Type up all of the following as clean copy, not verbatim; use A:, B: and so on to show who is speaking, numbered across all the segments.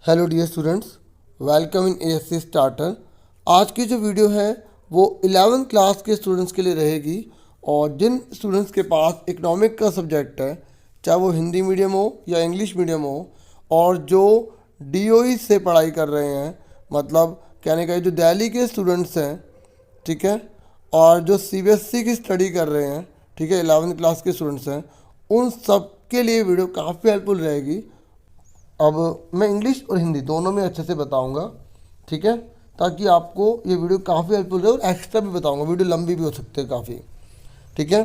A: Hello dear students, welcome in ASC starter. आज की जो वीडियो है वो 11th क्लास के स्टूडेंट्स के लिए रहेगी। और जिन स्टूडेंट्स के पास इकोनॉमिक का सब्जेक्ट है, चाहे वो हिंदी मीडियम हो या इंग्लिश मीडियम हो, और जो डीओई से पढ़ाई कर रहे हैं, मतलब कहने का ये जो दिल्ली के स्टूडेंट्स हैं, ठीक है, और जो सीबीएसई की स्टडी कर रहे हैं, ठीक है, 11th क्लास के स्टूडेंट्स हैं, उन सब के लिए वीडियो काफ़ी हेल्पफुल रहेगी। अब मैं इंग्लिश और हिंदी दोनों में अच्छे से बताऊंगा, ठीक है, ताकि आपको ये वीडियो काफ़ी हेल्पफुल रहे। और एक्स्ट्रा भी बताऊंगा, वीडियो लंबी भी हो सकती है काफ़ी, ठीक है।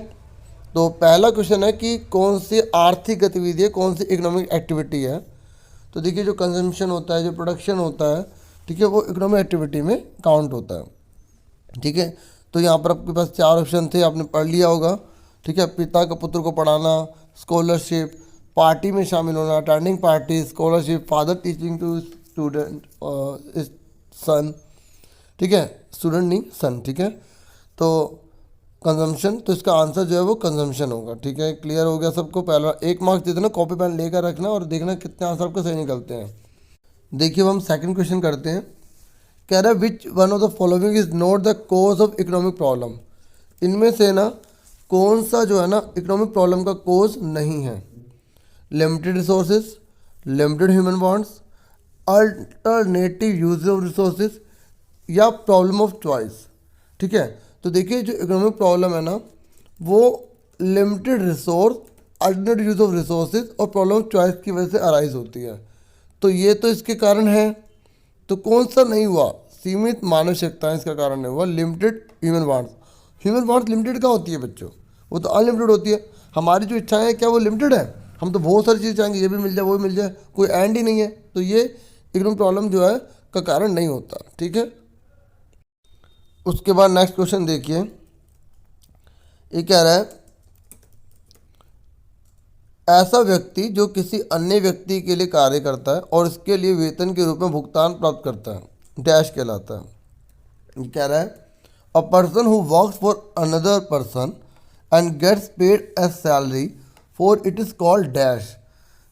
A: तो पहला क्वेश्चन है कि कौन सी आर्थिक गतिविधि है, कौन सी इकोनॉमिक एक्टिविटी है। तो देखिए, जो कंजम्पशन होता है, जो प्रोडक्शन होता है, ठीक है, वो इकोनॉमिक एक्टिविटी में काउंट होता है, ठीक है। तो यहाँ पर आपके पास 4 ऑप्शन थे, आपने पढ़ लिया होगा, ठीक है। पिता का पुत्र को पढ़ाना, स्कॉलरशिप, पार्टी में शामिल होना, attending party, scholarship, father teaching to student son, ठीक है, स्टूडेंट नहीं सन, ठीक है। तो कंजम्पशन, तो इसका आंसर जो है वो कंजम्पशन होगा, ठीक है। क्लियर हो गया सबको? पहला 1 मार्क्स दे देना, कॉपी पेन लेकर रखना और देखना कितने आंसर आपके सही निकलते हैं। देखिए, अब हम सेकंड क्वेश्चन करते हैं। कह रहा है which one of the following is not the cause of economic problem. इनमें से ना कौन सा जो है ना इकोनॉमिक प्रॉब्लम का कोज नहीं है? Limited resources, limited human bonds, alternative use of resources, या प्रॉब्लम ऑफ चॉइस, ठीक है। तो देखिए, जो इकोनॉमिक प्रॉब्लम है ना वो limited resource, alternative use of resources और प्रॉब्लम ऑफ चॉइस की वजह से अराइज होती है। तो ये तो इसके कारण है। तो कौन सा नहीं हुआ? सीमित मानव शक्तियाँ इसका कारण नहीं हुआ। Limited human bonds, human bonds limited कहाँ होती है बच्चों? वो तो अनलिमिटेड होती है। हमारी जो इच्छाएं हैं क्या वो लिमिटेड है? हम तो बहुत सारी चीज़ चाहेंगे, ये भी मिल जाए वो भी मिल जाए, कोई एंड ही नहीं है। तो ये इकोनॉमिक प्रॉब्लम जो है का कारण नहीं होता, ठीक है। उसके बाद नेक्स्ट क्वेश्चन देखिए, ये कह रहा है ऐसा व्यक्ति जो किसी अन्य व्यक्ति के लिए कार्य करता है और इसके लिए वेतन के रूप में भुगतान प्राप्त करता है, डैश कहलाता है। ये कह रहा है a person who works for another person and gets paid as salary for it is called dash.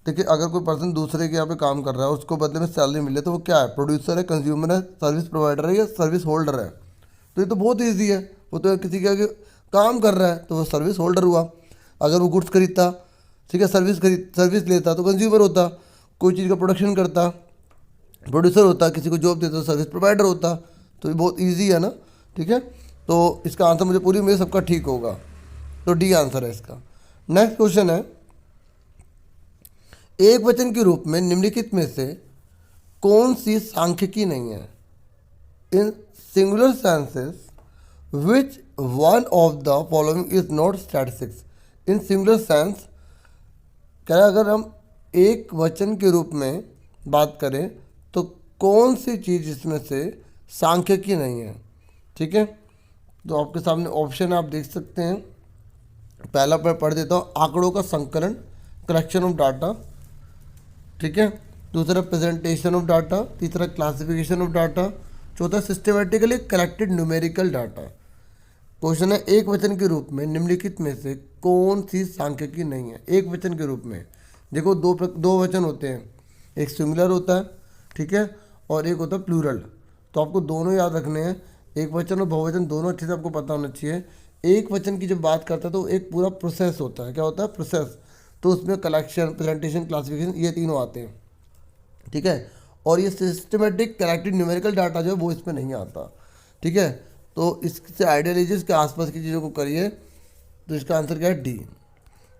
A: देखिए, अगर कोई पर्सन दूसरे के यहाँ पे काम कर रहा है, उसको बदले में सैलरी मिले, तो वो क्या है? प्रोड्यूसर है, कंज्यूमर है, सर्विस प्रोवाइडर है या सर्विस होल्डर है? तो ये तो बहुत ईजी है। वो तो किसी के आगे काम कर रहा है तो वो सर्विस होल्डर हुआ। अगर वो गुड्स खरीदता, ठीक है, सर्विस लेता तो कंज्यूमर होता। कोई चीज़ का प्रोडक्शन करता, प्रोड्यूसर होता। किसी को जॉब देता तो सर्विस प्रोवाइडर होता। तो ये बहुत ईजी है ना, ठीक है। तो इसका आंसर मुझे पूरी उम्मीद सबका ठीक होगा। तो डी आंसर है इसका। नेक्स्ट क्वेश्चन है एक वचन के रूप में निम्नलिखित में से कौन सी सांख्यिकी नहीं है? इन singular senses which one of the following is not statistics. In singular sense कह रहा है अगर हम एक वचन के रूप में बात करें तो कौन सी चीज़ इसमें से सांख्यिकी नहीं है, ठीक है। तो आपके सामने ऑप्शन आप देख सकते हैं। पहला मैं पढ़ देता हूँ, आंकड़ों का संकलन, कलेक्शन ऑफ डाटा, ठीक है। दूसरा प्रेजेंटेशन ऑफ डाटा, तीसरा क्लासिफिकेशन ऑफ डाटा, चौथा systematically collected numerical data. Question है एक वचन के रूप में निम्नलिखित में से कौन सी सांख्यिकी नहीं है? एक वचन के रूप में देखो, दो वचन होते हैं, एक सिंगुलर होता है, ठीक है, और एक होता है प्लूरल। तो आपको दोनों याद रखने हैं, एक वचन और बहुवचन दोनों अच्छे से आपको पता होना चाहिए। एक वचन की जब बात करता है तो एक पूरा प्रोसेस होता है। क्या होता है? प्रोसेस। तो उसमें कलेक्शन, प्रेजेंटेशन, क्लासिफिकेशन, ये तीनों आते हैं, ठीक है। और ये सिस्टमेटिक कलेक्टेड न्यूमेरिकल डाटा जो है वो इसमें नहीं आता, ठीक है। तो इससे आइडिया लीजिए, इसके आसपास की चीज़ों को करिए। तो इसका आंसर क्या है? डी।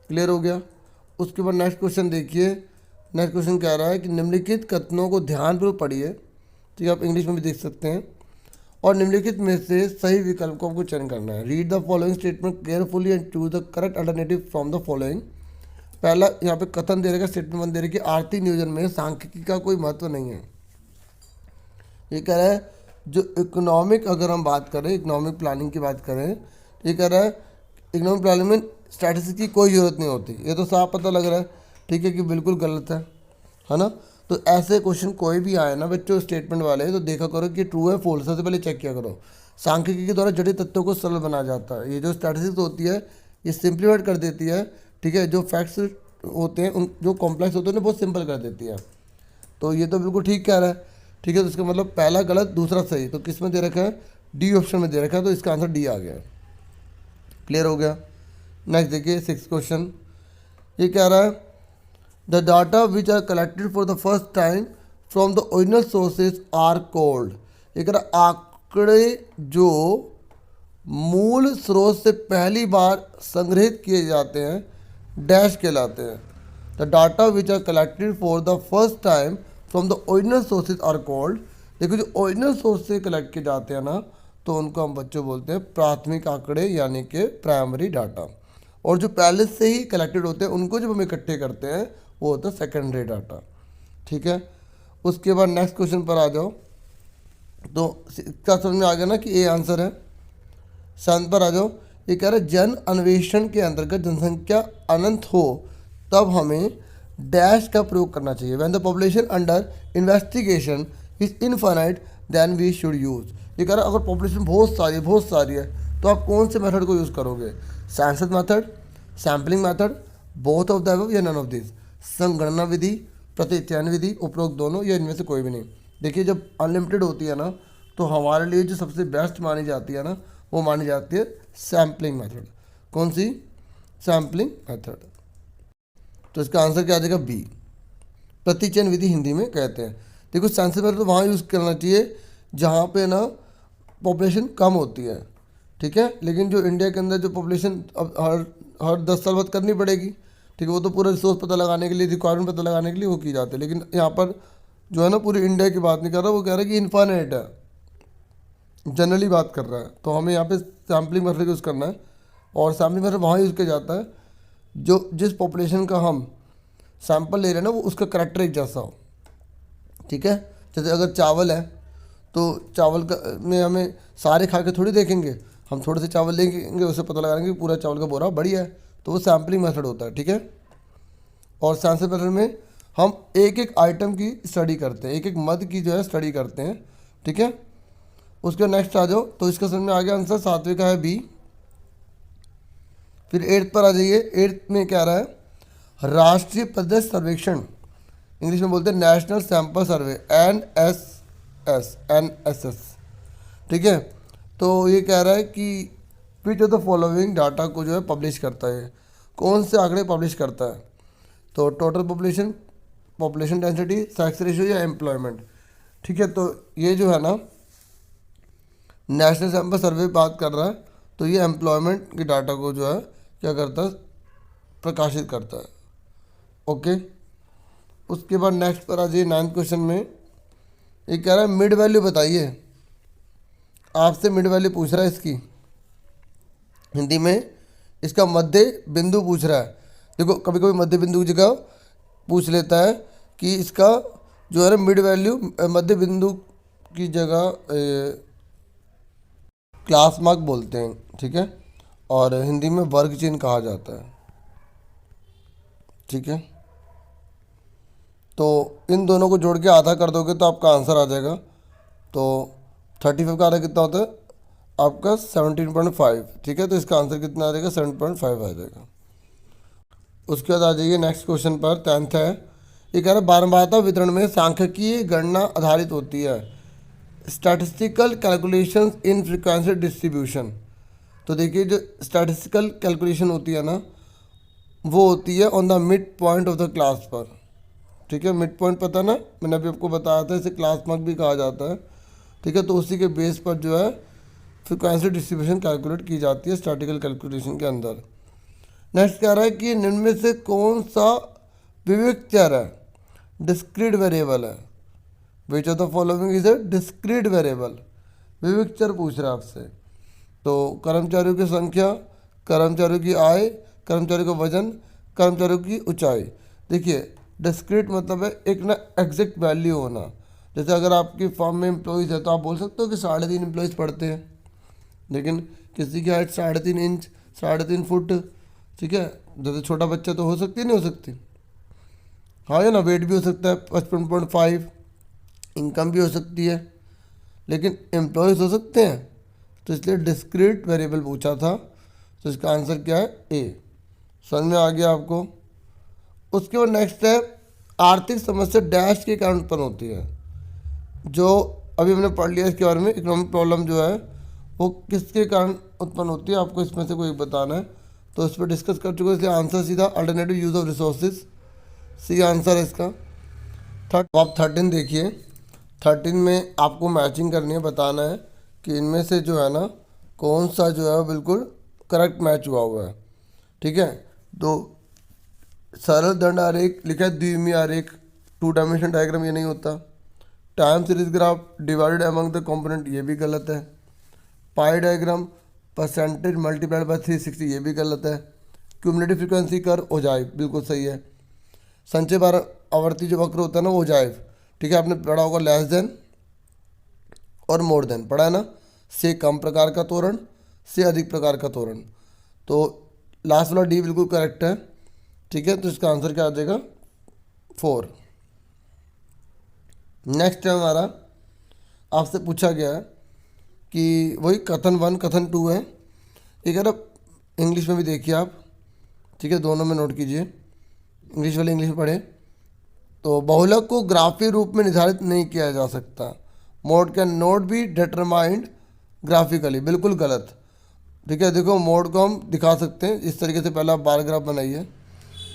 A: क्लियर हो गया? उसके बाद नेक्स्ट क्वेश्चन देखिए। नेक्स्ट क्वेश्चन कह रहा है कि निम्नलिखित कथनों को ध्यानपूर्वक पढ़िए, ठीक है, आप इंग्लिश में भी देख सकते हैं, और निम्नलिखित में से सही विकल्प को आपको चयन करना है। Read the following statement carefully and choose the correct alternative from the following. पहला यहाँ पे कथन दे रखा, स्टेटमेंट दे रही कि आर्थिक नियोजन में सांख्यिकी का कोई महत्व नहीं है। ये कह रहा है जो इकोनॉमिक, अगर हम बात करें इकोनॉमिक प्लानिंग की बात करें, ये कह रहा है इकोनॉमिक प्लानिंग में स्टैटिस्टिक्स की कोई ज़रूरत नहीं होती। ये तो साफ पता लग रहा है, ठीक है, कि बिल्कुल गलत है ना। तो ऐसे क्वेश्चन कोई भी आए ना बच्चों स्टेटमेंट वाले, तो देखा करो कि ट्रू है फॉल्स, सबसे पहले चेक किया करो। सांख्यिकी के द्वारा जटिल तथ्यों को सरल बनाया जाता है। ये जो स्टैटिस्टिक्स होती है ये सिंप्लीफाइड कर देती है, ठीक है। जो फैक्ट्स होते हैं उन जो कॉम्प्लेक्स होते हैं उन्हें बहुत सिंपल कर देती है। तो ये तो बिल्कुल ठीक कह रहा है, ठीक है। तो इसका मतलब पहला गलत दूसरा सही, तो किस में दे रखा है, डी ऑप्शन में दे रखा है, तो इसका आंसर डी आ गया। क्लियर हो गया। नेक्स्ट देखिए 6 क्वेश्चन, ये कह रहा है the data which are collected for the first time from the original sources are called. ये कह रहा है आंकड़े जो मूल स्रोत से पहली बार संग्रहित किए जाते हैं डैश कहलाते हैं। The data which are collected for the first time from the original sources are called. देखो जो ओरिजिनल सोर्स से कलेक्ट किए जाते हैं ना, तो उनको हम बच्चों बोलते हैं प्राथमिक आंकड़े, यानी कि प्राइमरी डाटा। और जो पहले से ही कलेक्टेड होते हैं उनको जब हम इकट्ठे करते हैं वो होता है सेकेंडरी डाटा, ठीक है। उसके बाद नेक्स्ट क्वेश्चन पर आ जाओ, तो इसका समझ में आ गया ना कि ए आंसर है। 7 पर आ जाओ, ये कह रहा है जन अन्वेषण के अंतर्गत जनसंख्या अनंत हो तब हमें डैश का प्रयोग करना चाहिए। When the population under investigation is infinite then we should use. ये कह रहा है अगर पॉपुलेशन बहुत सारी है तो आप कौन से मेथड को यूज़ करोगे, census method, sampling method, both of the above या नन ऑफ दिस, संगणना विधि, प्रतिचयन विधि, उपरोक्त दोनों या इनमें से कोई भी नहीं। देखिए जब अनलिमिटेड होती है ना, तो हमारे लिए जो सबसे बेस्ट मानी जाती है ना, वो मानी जाती है सैम्पलिंग मेथड। कौन सी, सैम्पलिंग मेथड। तो इसका आंसर क्या आ जाएगा, बी, प्रतिचयन विधि हिंदी में कहते हैं। देखो सेंसस मेथड तो वहाँ यूज़ करना चाहिए जहाँ पे ना पॉपुलेशन कम होती है, ठीक है। लेकिन जो इंडिया के अंदर जो पॉपुलेशन अब हर 10 साल बाद करनी पड़ेगी, ठीक है, वो तो पूरा रिसोर्स पता लगाने के लिए, रिक्वायरमेंट पता लगाने के लिए वो की जाती है। लेकिन यहाँ पर जो है ना पूरी इंडिया की बात नहीं कर रहा, वो कह रहा है कि इनफाइनाइट है, जनरली बात कर रहा है। तो हमें यहाँ पे सैम्पलिंग मेथड यूज़ करना है, और सैम्पलिंग मेथड वहाँ यूज़ किया जाता है जो जिस पॉपुलेशन का हम सैंपल ले रहे हैं ना वो उसका करेक्टर एक जैसा हो, ठीक है। जैसे अगर चावल है तो चावल का में हमें सारे खा के थोड़ी देखेंगे, हम थोड़े से चावल लेंगे, उससे पता लगाएंगे कि पूरा चावल का बोरा बढ़िया है, तो वो सैम्पलिंग मेथड होता है, ठीक है। और सेंसस मेथड में हम एक एक आइटम की स्टडी करते हैं, एक एक मद की जो है स्टडी करते हैं, ठीक है। उसके नेक्स्ट आ जाओ, तो इसका समझ में आ गया आंसर, 7वें का है बी। फिर 8th पर आ जाइए। 8th में क्या रहा है, राष्ट्रीय प्रदेश सर्वेक्षण, इंग्लिश में बोलते हैं नेशनल सैंपल सर्वे, NSS, ठीक है। तो ये कह रहा है कि विच ऑफ द फॉलोइंग डाटा को जो है पब्लिश करता है, कौन से आंकड़े पब्लिश करता है। तो total population, population density, sex ratio या एम्प्लॉयमेंट, ठीक है। तो ये जो है ना नेशनल सैंपल सर्वे बात कर रहा है, तो ये एम्प्लॉयमेंट के डाटा को जो है क्या करता है, प्रकाशित करता है, ओके। उसके बाद नेक्स्ट पर आ जाइए 9th क्वेश्चन में। ये कह रहा है मिड वैल्यू बताइए, आपसे मिड वैल्यू पूछ रहा है इसकी, हिंदी में इसका मध्य बिंदु पूछ रहा है। देखो कभी कभी मध्य बिंदु की जगह पूछ लेता है कि इसका जो है ना मिड वैल्यू, मध्य बिंदु की जगह क्लास मार्क बोलते हैं, ठीक है। और हिंदी में वर्ग चिन्ह कहा जाता है, ठीक है। तो इन दोनों को जोड़ के आधा कर दोगे तो आपका आंसर आ जाएगा। तो 35 का आधा कितना होता है आपका 17.5, ठीक है। तो इसका आंसर कितना आ जाएगा, 7.5 आ जाएगा। उसके बाद आ जाइए नेक्स्ट क्वेश्चन पर, 10th है। ये कह रहा है बारंबारता वितरण में सांख्यिकीय गणना आधारित होती है, statistical calculations in frequency distribution. तो देखिए जो स्टैटिस्टिकल कैलकुलेशन होती है ना, वो होती है on the mid point of the class पर, ठीक है। मिड पॉइंट पता ना, मैंने अभी आपको बताया था, इसे क्लास मार्क भी कहा जाता है, ठीक है। तो उसी के बेस पर जो है फ्रीक्वेंसी डिस्ट्रीब्यूशन कैलकुलेट की जाती है स्टैटिस्टिकल कैलकुलेशन के अंदर। नेक्स्ट कह रहा है कि निम्न में से कौन सा विविक्त चर है, डिस्क्रीट वेरिएबल है। Which of the following is a discrete variable, विविक्त चर पूछ रहा है आपसे। तो कर्मचारियों की संख्या, कर्मचारियों की आय, कर्मचारियों का वजन, कर्मचारियों की ऊंचाई। देखिए डिस्क्रीट मतलब है एक ना एग्जैक्ट वैल्यू होना। जैसे अगर आपकी फर्म में एम्प्लॉयज़ है तो आप बोल सकते हो कि 3.5 एम्प्लॉयज़ पढ़ते हैं, लेकिन किसी की हाइट 3.5 इंच, 3.5 फुट, ठीक है। जैसे छोटा बच्चा तो हो सकती है, नहीं हो सकती, हाँ या ना, वेट भी हो सकता है 55.5, इनकम भी हो सकती है, लेकिन एम्प्लॉयज़ हो सकते हैं। तो इसलिए डिस्क्रीट वेरिएबल पूछा था, तो इसका आंसर क्या है, ए। समझ में आ गया आपको। उसके बाद नेक्स्ट है आर्थिक समस्या डैश के कारण उत्पन्न होती है। जो अभी हमने पढ़ लिया इसके बारे में, इकोनॉमिक प्रॉब्लम जो है वो किसके कारण उत्पन्न होती है, आपको इसमें से कोई एक बताना है। तो इस पर डिस्कस कर चुके हैं, इसलिए आंसर सीधा alternative use of resources, C answer है इसका। आप 13 देखिए। 13 में आपको मैचिंग करनी है, बताना है कि इनमें से जो है ना कौन सा जो है बिल्कुल करेक्ट मैच हुआ है। ठीक है, तो सरल दंड आरेख लिखा है, द्विमीय आरेख, 2 डायमेंशन डायग्राम, ये नहीं होता। Time series graph divided among the component, ये भी गलत है। पाई डायग्राम परसेंटेज मल्टीप्लाइड बाय 360, ये भी गलत है। क्यूमुलेटिव फ्रीक्वेंसी कर्व ओजाइव, बिल्कुल सही है। संचय बार आवर्ती जो वक्र होता है ना वो ओजाइव। ठीक है, आपने पढ़ा होगा लेस देन और मोर देन, पढ़ा है ना। से कम प्रकार का त्वरण, से अधिक प्रकार का त्वरण। तो लास्ट वाला डी बिल्कुल करेक्ट है। ठीक है, तो इसका आंसर क्या आ जाएगा 4। नेक्स्ट है हमारा, आपसे पूछा गया है कि वही कथन 1 कथन 2 है। एक है ना, इंग्लिश में भी देखिए आप। ठीक है, दोनों में नोट कीजिए, इंग्लिश वाले इंग्लिश में पढ़े। तो बहुलक को ग्राफीय रूप में निर्धारित नहीं किया जा सकता। Mode can not be determined graphically, बिल्कुल गलत। ठीक है, देखो मोड को हम दिखा सकते हैं इस तरीके से। पहले आप बार ग्राफ बनाइए,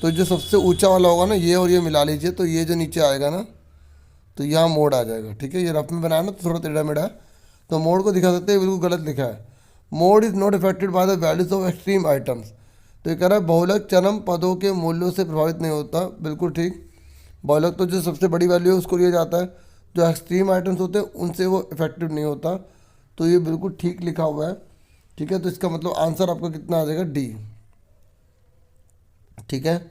A: तो जो सबसे ऊंचा वाला होगा ना, ये और ये मिला लीजिए, तो ये जो नीचे आएगा ना, तो यहाँ मोड आ जाएगा। ठीक है, ये रफ में बनाया ना तो थोड़ा टेढ़ा मेढ़ा है, तो मोड को दिखा सकते हैं, बिल्कुल गलत लिखा है। Mode is not affected by the values of extreme items. तो ये कह रहा है बहुलक चरम पदों के मूल्यों से प्रभावित नहीं होता, बिल्कुल ठीक। बहुलक तो जो सबसे बड़ी वैल्यू है उसको लिया जाता है, जो एक्सट्रीम आइटम्स होते हैं उनसे वो इफेक्टिव नहीं होता। तो ये बिल्कुल ठीक लिखा हुआ है। ठीक है, तो इसका मतलब आंसर आपका कितना आ जाएगा, डी। ठीक है,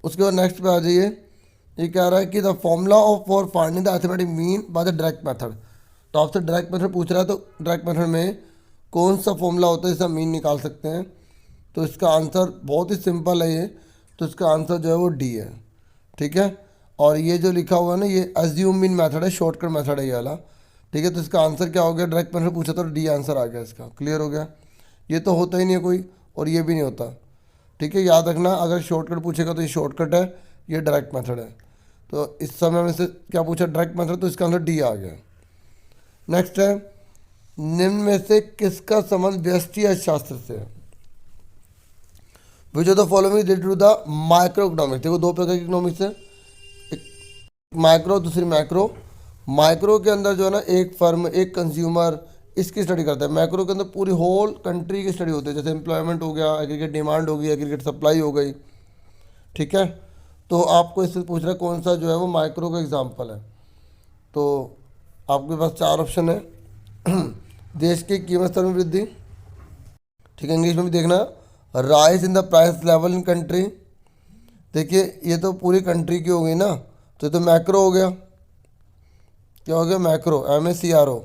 A: उसके बाद नेक्स्ट पे आ जाइए। ये कह रहा है कि the formula of for finding the arithmetic mean by the direct method. तो आपसे डायरेक्ट मेथड पूछ रहा है, तो डायरेक्ट मेथड में कौन सा फॉर्मूला होता है जिससे मीन निकाल सकते हैं। तो इसका आंसर बहुत ही सिंपल है ये, तो इसका आंसर जो है वो डी है। ठीक है, और ये जो लिखा हुआ है ना, ये एज्यूम मीन मेथड है, शॉर्टकट मेथड है ये वाला। ठीक है, तो इसका आंसर क्या हो गया, डायरेक्ट मेथड पूछा तो डी आंसर आ गया इसका। क्लियर हो गया, ये तो होता ही नहीं है कोई, और ये भी नहीं होता। ठीक है, याद रखना, अगर शॉर्टकट पूछेगा तो ये शॉर्टकट है, ये डायरेक्ट मेथड है। तो इस समय में से क्या पूछा, डायरेक्ट मेथड, तो इसका आंसर डी आ गया। नेक्स्ट है, निम्न में से किसका संबंध व्यष्टि अर्थशास्त्र से है। Which of the following related to the micro economics. देखो दो प्रकार की इकोनॉमिक्स है, एक माइक्रो दूसरी मैक्रो। माइक्रो के अंदर जो है ना एक फर्म एक कंज्यूमर इसकी स्टडी करता है। मैक्रो के अंदर पूरी होल कंट्री की स्टडी होती है, जैसे एम्प्लॉयमेंट हो गया, एग्रीगेट डिमांड हो गई, एग्रीगेट सप्लाई हो गई। ठीक है, तो आपको इससे पूछ रहा है कौन सा जो है वो माइक्रो का एग्जाम्पल है। तो आपके पास 4 ऑप्शन है। देश की कीमत स्तर में वृद्धि। ठीक है, इंग्लिश में भी देखना, rise in the price level in country. देखिए ये तो पूरी कंट्री की हो गई ना, तो ये तो मैक्रो हो गया। क्या हो गया, मैक्रो, MACRO।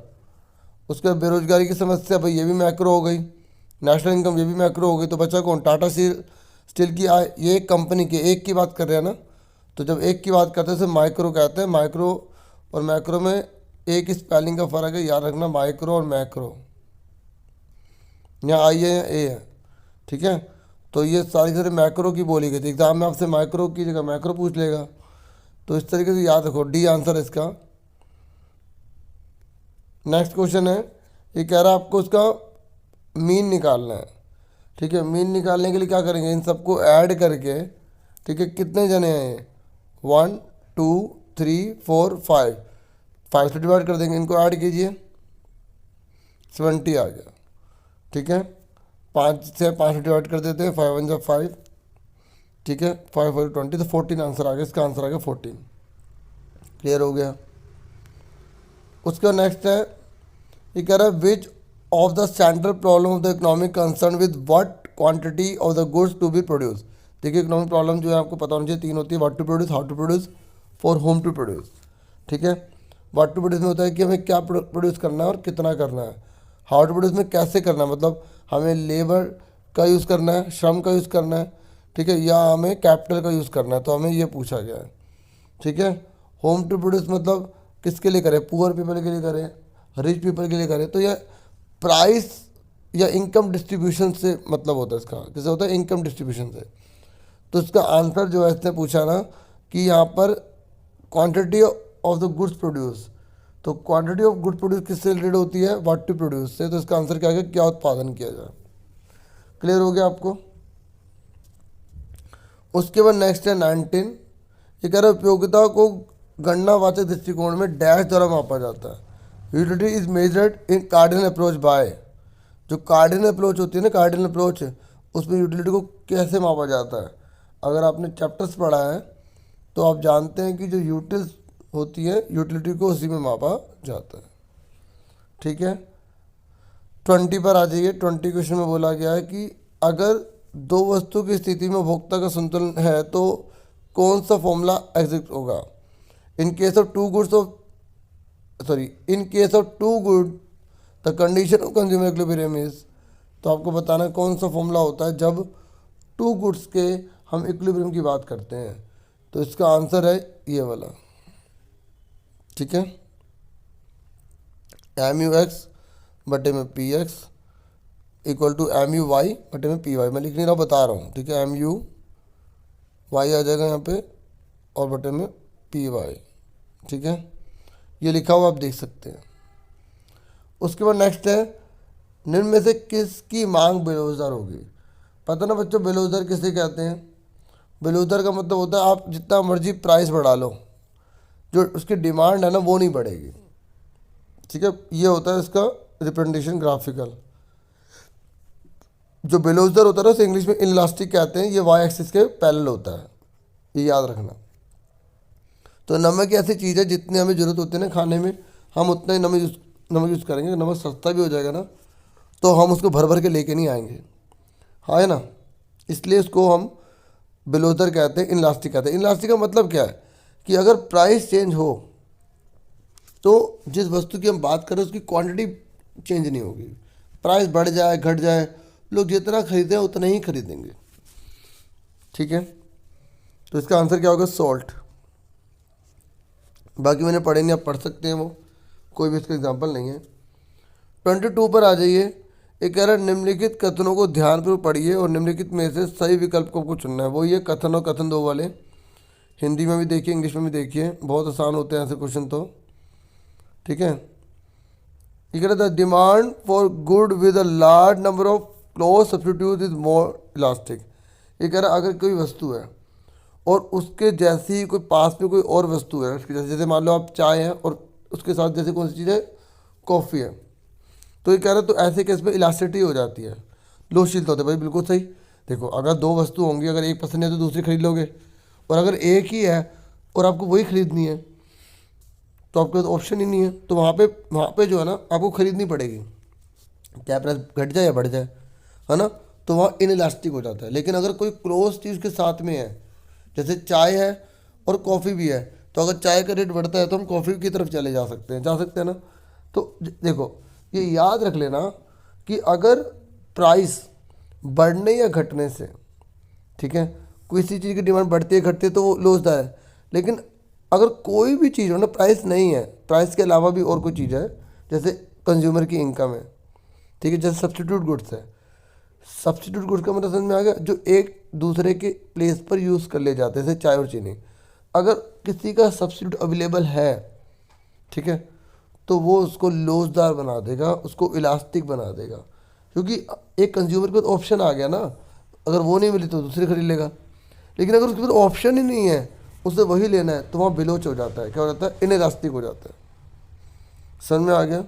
A: उसके बाद बेरोजगारी की समस्या, भाई ये भी मैक्रो हो गई। नेशनल इनकम, ये भी मैक्रो हो गई। तो बचा कौन, टाटा स्टील की आय। ये एक कंपनी की एक की बात कर रहे हैं ना, तो जब एक की बात करते हैं तो माइक्रो कहते हैं। माइक्रो और मैक्रो में एक स्पेलिंग का फ़र्क है, याद रखना, माइक्रो और मैक्रो। यहाँ आई है या ए है। ठीक है, तो ये सारी मैक्रो की बोली गई थी। एग्जाम में आपसे माइक्रो की जगह मैक्रो पूछ लेगा, तो इस तरीके से याद रखो, डी आंसर है इसका। नेक्स्ट क्वेश्चन है, ये कह रहा है आपको उसका मीन निकालना है। ठीक है, मीन निकालने के लिए क्या करेंगे, इन सबको ऐड करके। ठीक है, कितने जने हैं ये, 1 2 3 4 5, 5 से डिवाइड कर देंगे, इनको ऐड कीजिए, 70 आ गया। ठीक है, 5 से 5 डिवाइड कर देते हैं, 5 1 5। ठीक है, 5 4 20, तो 14 आंसर आ गया। इसका आंसर आ गया 14। क्लियर हो गया। उसका नेक्स्ट है, ये कह रहा है which of the central problem of the economic concern with what quantity of the goods to be produce. देखिए इकोनॉमिक प्रॉब्लम जो है आपको पता होना चाहिए, 3 होती है, what to produce, how to produce, for whom to produce. ठीक है, व्हाट टू प्रोड्यूस में होता है कि हमें क्या प्रोड्यूस करना है और कितना करना है। हाउ टू प्रोड्यूस में कैसे करना है, मतलब हमें लेबर का यूज़ करना है, श्रम का यूज़ करना है। ठीक है, या हमें कैपिटल का यूज़ करना है, तो हमें ये पूछा गया है। ठीक है, होम टू प्रोड्यूस मतलब किसके लिए करें, पुअर पीपल के लिए करें, रिच पीपल के लिए करें। तो यह प्राइस या इनकम डिस्ट्रीब्यूशन से मतलब होता है इसका, किससे होता है, इनकम डिस्ट्रीब्यूशन से। तो इसका आंसर जो है इसने पूछा ना, कि यहाँ पर quantity of the goods produce, तो क्वांटिटी ऑफ गुड्स प्रोड्यूस किससे रिलेटेड होती है, व्हाट टू प्रोड्यूस से। तो इसका आंसर क्या है, क्या उत्पादन किया जाए। क्लियर हो गया आपको। उसके बाद नेक्स्ट है 19, ये कह रहा है उपयोगिता को गणनावाचक दृष्टिकोण में डैश द्वारा मापा जाता है। Utility is measured in cardinal approach by, जो कार्डिनल अप्रोच होती है ना, कार्डिनल अप्रोच, उसमें यूटिलिटी को कैसे मापा जाता है। अगर आपने चैप्टर्स पढ़ा है तो आप जानते हैं कि जो यूटिल्स होती है यूटिलिटी को उसी में मापा जाता है। ठीक है, 20 पर आ जाइए। 20 क्वेश्चन में बोला गया है कि अगर दो वस्तु की स्थिति में उपभोक्ता का संतुलन है तो कौन सा फॉर्मूला एग्जिस्ट होगा। In case of two goods in case of two good the condition of consumer equilibrium is, तो आपको बताना है कौन सा फॉर्मूला होता है जब टू गुड्स के हम इक्विलिब्रियम की बात करते हैं। तो इसका आंसर है ये वाला। ठीक है, एम यू एक्स बटे में P x equal to M U y बटे में पी वाई। मैं लिख नहीं रहा, बता रहा हूँ। ठीक है, एम यू वाई आ जाएगा यहाँ पे और बटे में पी वाई। ठीक है, ये लिखा हुआ आप देख सकते हैं। उसके बाद नेक्स्ट है, निम्न में से किसकी मांग बेरोजगार होगी। पता ना बच्चों, बेरोजगार किसे कहते हैं। बेरोजगार का मतलब होता है आप जितना मर्जी प्राइस बढ़ा लो, जो उसकी डिमांड है ना वो नहीं बढ़ेगी। ठीक है, ये होता है इसका रिप्रेजेंटेशन ग्राफिकल। जो बेरोजगार होता है ना उसे इंग्लिश में इनलास्टिक कहते हैं। ये वाई एक्सिस के पैरेलल होता है, ये याद रखना। तो नमक ऐसी चीज़ है जितनी हमें ज़रूरत होती है ना खाने में, हम उतना ही नमक यूज़ करेंगे। नमक सस्ता भी हो जाएगा ना तो हम उसको भर भर के लेके नहीं आएंगे, हाँ है ना। इसलिए इसको हम बेरोजगार कहते हैं, इनलास्टिक कहते हैं। इनलास्टिक का मतलब क्या है कि अगर प्राइस चेंज हो तो जिस वस्तु की हम बात करें उसकी क्वांटिटी चेंज नहीं होगी। प्राइस बढ़ जाए घट जाए, लोग जितना खरीदें उतना ही खरीदेंगे। ठीक है, तो इसका आंसर क्या होगा, सॉल्ट। बाकी मैंने पढ़े नहीं, आप पढ़ सकते हैं, वो कोई भी इसका एग्जाम्पल नहीं है। 22 पर आ जाइए। एक कह रहा है निम्नलिखित कथनों को ध्यानपूर्वक पढ़िए और निम्नलिखित में से सही विकल्प को चुनना है। वो ये कथन और कथन दो वाले, हिंदी में भी देखिए इंग्लिश में भी देखिए, बहुत आसान होते हैं ऐसे क्वेश्चन तो। ठीक है, ये कह रहा था demand for good with a large number of close substitute is more elastic. ये कह रहा है अगर कोई वस्तु है और उसके जैसी ही कोई पास में कोई और वस्तु है उसके जैसे मान लो आप चाय है और उसके साथ जैसे कौन सी चीज़ है, कॉफ़ी है, तो ये कह रहा है तो ऐसे केस में इलास्टिसिटी हो जाती है, लोचशीलता होता है। भाई बिल्कुल सही। देखो अगर दो वस्तु होंगी, अगर एक पसंद है तो दूसरी खरीद लोगे, और अगर एक ही है और आपको वही खरीदनी है तो आपके पास ऑप्शन ही नहीं है, तो वहाँ पे जो है ना आपको खरीदनी पड़ेगी, क्या प्राइस घट जाए या बढ़ जाए, है ना। तो वहाँ इनइलास्टिक हो जाता है। लेकिन अगर कोई क्लोज चीज़ के साथ में है, जैसे चाय है और कॉफ़ी भी है, तो अगर चाय का रेट बढ़ता है तो हम कॉफ़ी की तरफ चले जा सकते हैं ना। तो देखो ये याद रख लेना कि अगर प्राइस बढ़ने या घटने से, ठीक है, किसी चीज़ की डिमांड बढ़ती है घटती है तो वो लोचदार है। लेकिन अगर कोई भी चीज़ हो ना, प्राइस नहीं है, प्राइस के अलावा भी और कोई चीज़ है, जैसे कंज्यूमर की इनकम है, ठीक है, जैसे सब्स्टिट्यूट गुड्स है। सब्स्टिट्यूट गुड्स का मतलब समझ में आ गया, जो एक दूसरे के प्लेस पर यूज़ कर ले जाते हैं, जैसे चाय और चीनी। अगर किसी का सब्स्टिट्यूट अवेलेबल है, ठीक है, तो वो उसको लोचदार बना देगा, उसको इलास्टिक बना देगा, क्योंकि एक कंज्यूमर के पास ऑप्शन आ गया ना, अगर वो नहीं मिली तो दूसरी खरीद लेगा। लेकिन अगर उसके पास ऑप्शन ही नहीं है, उसे वही लेना है, तो वहाँ बिलोच हो जाता है, क्या हो जाता है, इनइलास्टिक हो जाता है। समझ में आ गया।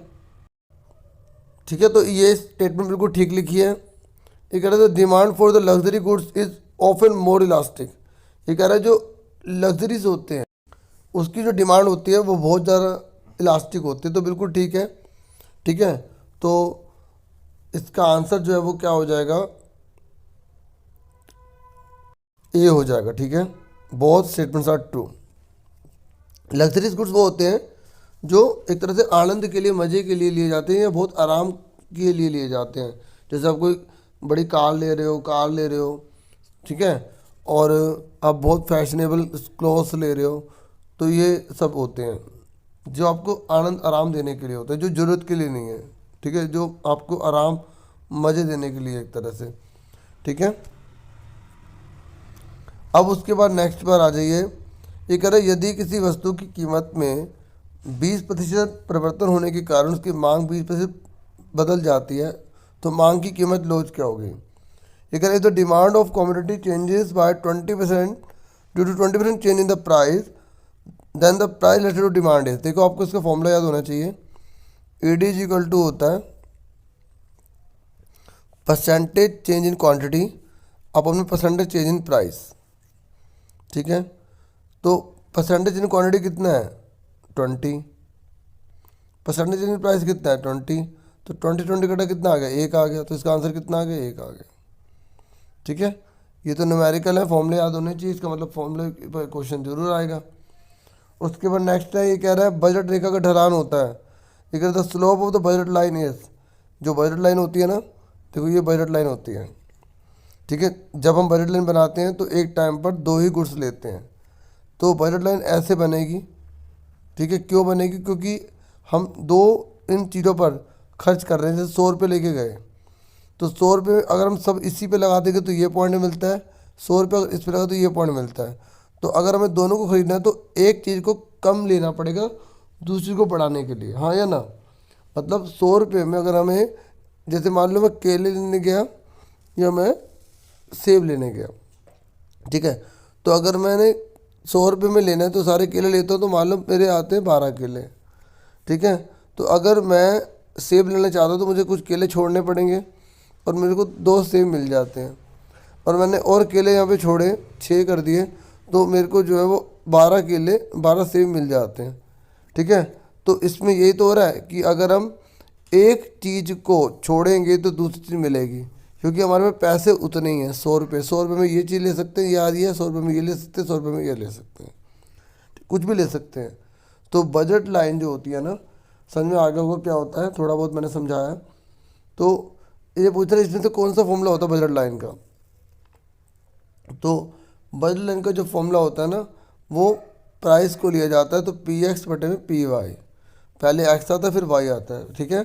A: ठीक है, तो ये स्टेटमेंट बिल्कुल ठीक लिखी है। ये कह रहा है demand for the luxury goods is often more elastic. ये कह रहा है जो लग्जरीज होते हैं उसकी जो डिमांड होती है वो बहुत ज़्यादा इलास्टिक होती है, तो बिल्कुल ठीक है। ठीक है, तो इसका आंसर जो है वो क्या हो जाएगा, ए हो जाएगा। ठीक है, बहुत statements are true. Luxuries goods वो होते हैं जो एक तरह से आनंद के लिए, मज़े के लिए लिए जाते हैं या बहुत आराम के लिए लिए जाते हैं। जैसे आप कोई बड़ी कार ले रहे हो, ठीक है, और आप बहुत फैशनेबल क्लॉथ्स ले रहे हो, तो ये सब होते हैं जो आपको आनंद आराम देने के लिए होता है, जो ज़रूरत के लिए नहीं है। ठीक है, जो आपको आराम मज़े देने के लिए एक तरह से। ठीक है, अब उसके बाद नेक्स्ट बार आ जाइए ये कह रहा है यदि किसी वस्तु की कीमत में 20% परिवर्तन होने के कारण उसकी मांग 20% बदल जाती है तो मांग की कीमत लॉज क्या होगी। ये कह रहे the demand of commodity changes by 20% due to 20% change in the price then the price related to demand is. देखो आपको इसका फॉर्मूला याद होना चाहिए, AD इज इक्वल टू होता है परसेंटेज चेंज इन क्वांटिटी अपन में परसेंटेज चेंज इन प्राइस। ठीक है, तो परसेंटेज इन क्वांटिटी कितना है 20, परसेंटेज इन प्राइस कितना है 20, तो 20 कटा कितना आ गया 1 आ गया, तो इसका आंसर कितना आ गया 1 आ गया। ठीक है, ये तो न्यूमेरिकल है, फॉर्मूले याद होने चाहिए, इसका मतलब फॉर्मूले पर क्वेश्चन जरूर आएगा। उसके बाद नेक्स्ट है, ये कह रहा है बजट रेखा का ढलान होता है। ये कह रहा है the slope of the budget line is, जो बजट लाइन होती है ना, देखो ये बजट लाइन होती है। ठीक है, जब हम बजट लाइन बनाते हैं तो एक टाइम पर 2 ही गुड्स लेते हैं, तो बजट लाइन ऐसे बनेगी। ठीक है, क्यों बनेगी, क्योंकि हम 2 इन चीज़ों पर खर्च कर रहे हैं। जैसे 100 रुपये लेके गए, तो 100 रुपये अगर हम सब इसी पे लगा देंगे तो ये पॉइंट मिलता है, 100 रुपये अगर इस पे लगा तो ये पॉइंट मिलता है। तो अगर हमें दोनों को खरीदना है तो एक चीज़ को कम लेना पड़ेगा दूसरी को बढ़ाने के लिए, हाँ या ना। मतलब 100 रुपये में अगर हमें, जैसे मान लो मैं केले लेने गया या मैं सेब लेने गया, ठीक है, तो अगर मैंने 100 रुपये में लेना है तो सारे केले लेता हूँ, तो मान लो मेरे आते हैं 12 केले। ठीक है, तो अगर मैं सेब लेना चाहता हूँ तो मुझे कुछ केले छोड़ने पड़ेंगे और मेरे को 2 सेब मिल जाते हैं, और मैंने और केले यहाँ पे छोड़े 6 कर दिए, तो मेरे को जो है वो 12 केले 12 सेब मिल जाते हैं। ठीक है, तो इसमें यही तो हो रहा है कि अगर हम एक चीज़ को छोड़ेंगे तो दूसरी चीज़ मिलेगी, क्योंकि हमारे में पैसे उतने ही हैं 100 रुपये। 100 रुपये में ये चीज़ ले सकते हैं, ये आ रही है, 100 रुपये में ये ले सकते हैं, 100 रुपये में ये ले सकते हैं, कुछ भी ले सकते हैं। तो बजट लाइन जो होती है ना, समझ में आ गया होगा क्या होता है, थोड़ा बहुत मैंने समझाया। तो ये पूछ रहे इसमें से कौन सा फॉर्मूला होता है बजट लाइन का। तो बजट लाइन का जो फॉर्मूला होता है ना, वो प्राइस को लिया जाता है, तो PX बटे में PY, पहले X आता है फिर Y आता है। ठीक है,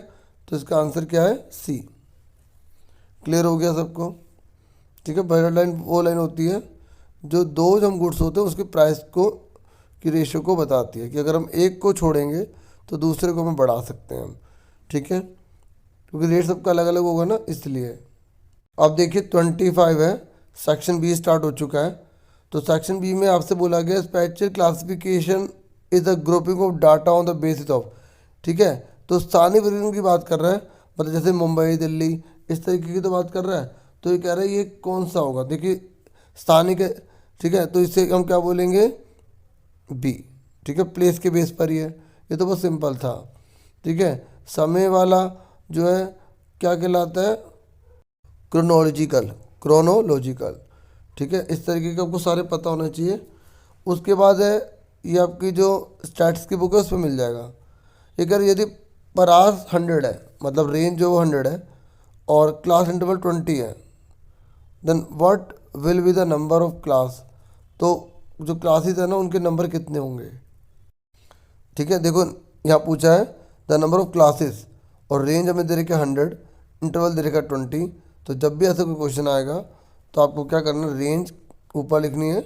A: तो इसका आंसर क्या है C। क्लियर हो गया सबको। ठीक है, बजट लाइन वो लाइन होती है जो 2 जब हम गुड्स होते हैं उसके प्राइस को की रेशियो को बताती है, कि अगर हम एक को छोड़ेंगे तो दूसरे को हम बढ़ा सकते हैं हम। ठीक है, क्योंकि रेट सबका अलग अलग होगा ना, इसलिए। अब देखिए 25 है, सेक्शन B स्टार्ट हो चुका है। तो सेक्शन B में आपसे बोला गया special classification is a grouping of data on the basis of. ठीक है, तो स्थानीय वर्गीकरण की बात कर रहा है, मतलब जैसे मुंबई दिल्ली इस तरीके की तो बात कर रहा है। तो ये कह रहा है ये कौन सा होगा, देखिए स्थानीय के। ठीक है, तो इससे हम क्या बोलेंगे B। ठीक है, प्लेस के बेस पर ही है, ये तो बहुत सिंपल था। ठीक है, समय वाला जो है क्या कहलाता है क्रोनोलॉजिकल। ठीक है, इस तरीके के आपको सारे पता होना चाहिए। उसके बाद है ये आपकी जो स्टैट्स की बुक है उस पर मिल जाएगा। अगर यदि परास 100 है, मतलब रेंज जो 100 है और क्लास इंटरवल 20 है, then what will be the number of class. तो जो क्लासेस है ना उनके नंबर कितने होंगे। ठीक है, देखो यहाँ पूछा है द नंबर ऑफ क्लासेस और रेंज हमें दे रखा 100, इंटरवल दे रखा 20। तो जब भी ऐसा कोई क्वेश्चन आएगा तो आपको क्या करना है, रेंज ऊपर लिखनी है,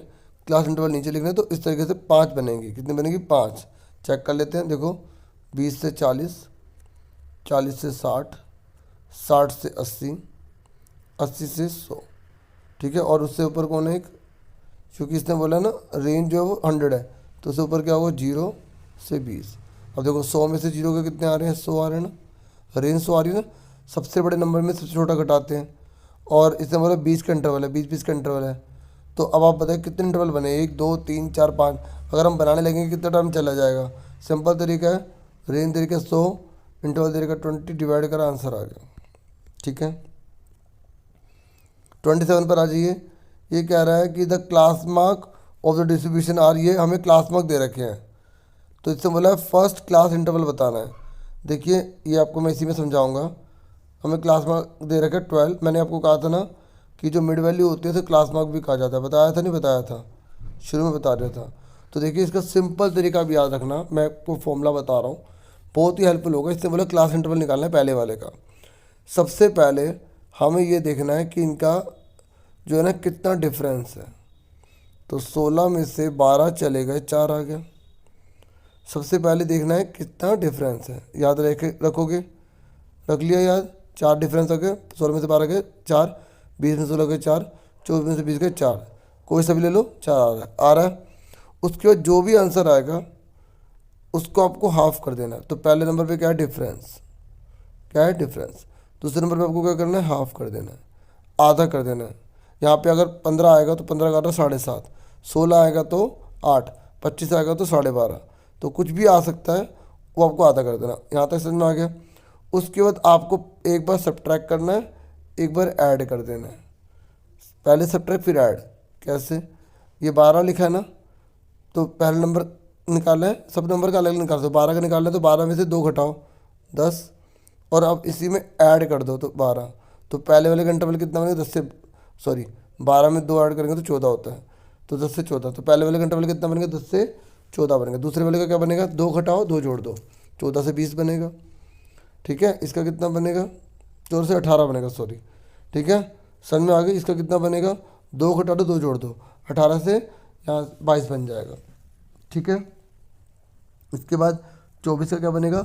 A: क्लास इंटरवल नीचे लिखना है। तो इस तरीके से 5 बनेंगी। कितनी बनेगी 5। चेक कर लेते हैं, देखो 20 से 40, 40 से 60, 60 से 80, 80 से 100। ठीक है, और उससे ऊपर कौन है एक, क्योंकि इसने बोला ना रेंज जो है वो 100 है, तो उससे ऊपर क्या होगा 0 से 20। अब देखो 100 में से 0 के कितने आ रहे हैं 100 आ रहे हैं ना, रेंज 100 आ रही है ना, सबसे बड़े नंबर में सबसे छोटा घटाते हैं। और इसने बोला 20 का इंटरवल है, 20 का इंटरवल है। तो अब आप बताएं कितने इंटरवल बने, 1 2 3 4 5। अगर हम बनाने लगेंगे कितना टाइम चला जाएगा। सिंपल तरीका है, रेंज तरीका 100, इंटरवल तरीका 20, डिवाइड करा, आंसर आ गया। ठीक है, 27 पर आ जाइए। ये कह रहा है कि the class mark of the distribution are, ये हमें क्लास मार्क दे रखे हैं, तो इससे बोला है फर्स्ट क्लास इंटरवल बताना है। देखिए ये आपको मैं इसी में समझाऊंगा। हमें क्लास मार्क दे रखा है 12। मैंने आपको कहा था ना कि जो मिड वैल्यू होती है तो क्लास मार्क भी कहा जाता है, बताया था नहीं बताया था, शुरू में बता दिया था। तो देखिए इसका सिंपल तरीका भी याद रखना, मैं आपको फॉर्मूला बता रहा हूँ, बहुत ही हेल्पफुल होगा। इससे बोला क्लास इंटरवल निकालना है पहले वाले का। सबसे पहले हमें ये देखना है कि इनका जो है ना कितना डिफरेंस है। तो 16 में से 12 चले गए, 4 आ गया। सबसे पहले देखना है कितना डिफरेंस है, याद रखोगे, रख लिया याद। 4 डिफरेंस हो गए, 16 में से 12 गए 4, 20 में से 16 गए 4, 24 में से 20 गए 4, कोई सा भी ले लो 4 आ रहा है। उसके बाद जो भी आंसर आएगा उसको आपको हाफ कर देना है। तो पहले नंबर पे क्या है डिफरेंस, क्या है डिफरेंस। दूसरे नंबर पे आपको क्या करना है, हाफ कर देना है, आधा कर देना है। यहाँ पे अगर 15 आएगा तो 15 का आधा 7.5, 16 आएगा तो 8, 25 आएगा तो 12.5, तो कुछ भी आ सकता है, वो आपको आधा कर देना। यहाँ तक समझ में आ गया। उसके बाद आपको एक बार सब्ट्रैक्ट करना है, एक बार ऐड कर देना है। पहले सब्ट्रैक्ट फिर ऐड। कैसे, ये 12 लिखा है ना, तो पहला नंबर निकाला है, सब नंबर का अलग अलग निकाल दो। 12 का निकालना है तो 12 में से 2 घटाओ 10, और अब इसी में ऐड कर दो तो 12। तो पहले वाले का इंटरवल कितना बनेगा, 10 से, सॉरी 12 में 2 ऐड करेंगे तो 14 होता है, तो 10 से 14। तो पहले वाले का इंटरवल कितना बनेगा, 10 से 14 बनेगा। दूसरे वाले का क्या बनेगा, 2 घटाओ 2 जोड़ दो, 14 से 20 बनेगा। ठीक है, इसका कितना बनेगा, 14 से 18 बनेगा, सॉरी। ठीक है, समझ में आ गई। इसका कितना बनेगा, 2 घटा दो 2 जोड़ दो, 18 से यहाँ 22 बन जाएगा। ठीक है, इसके बाद 24 का क्या बनेगा,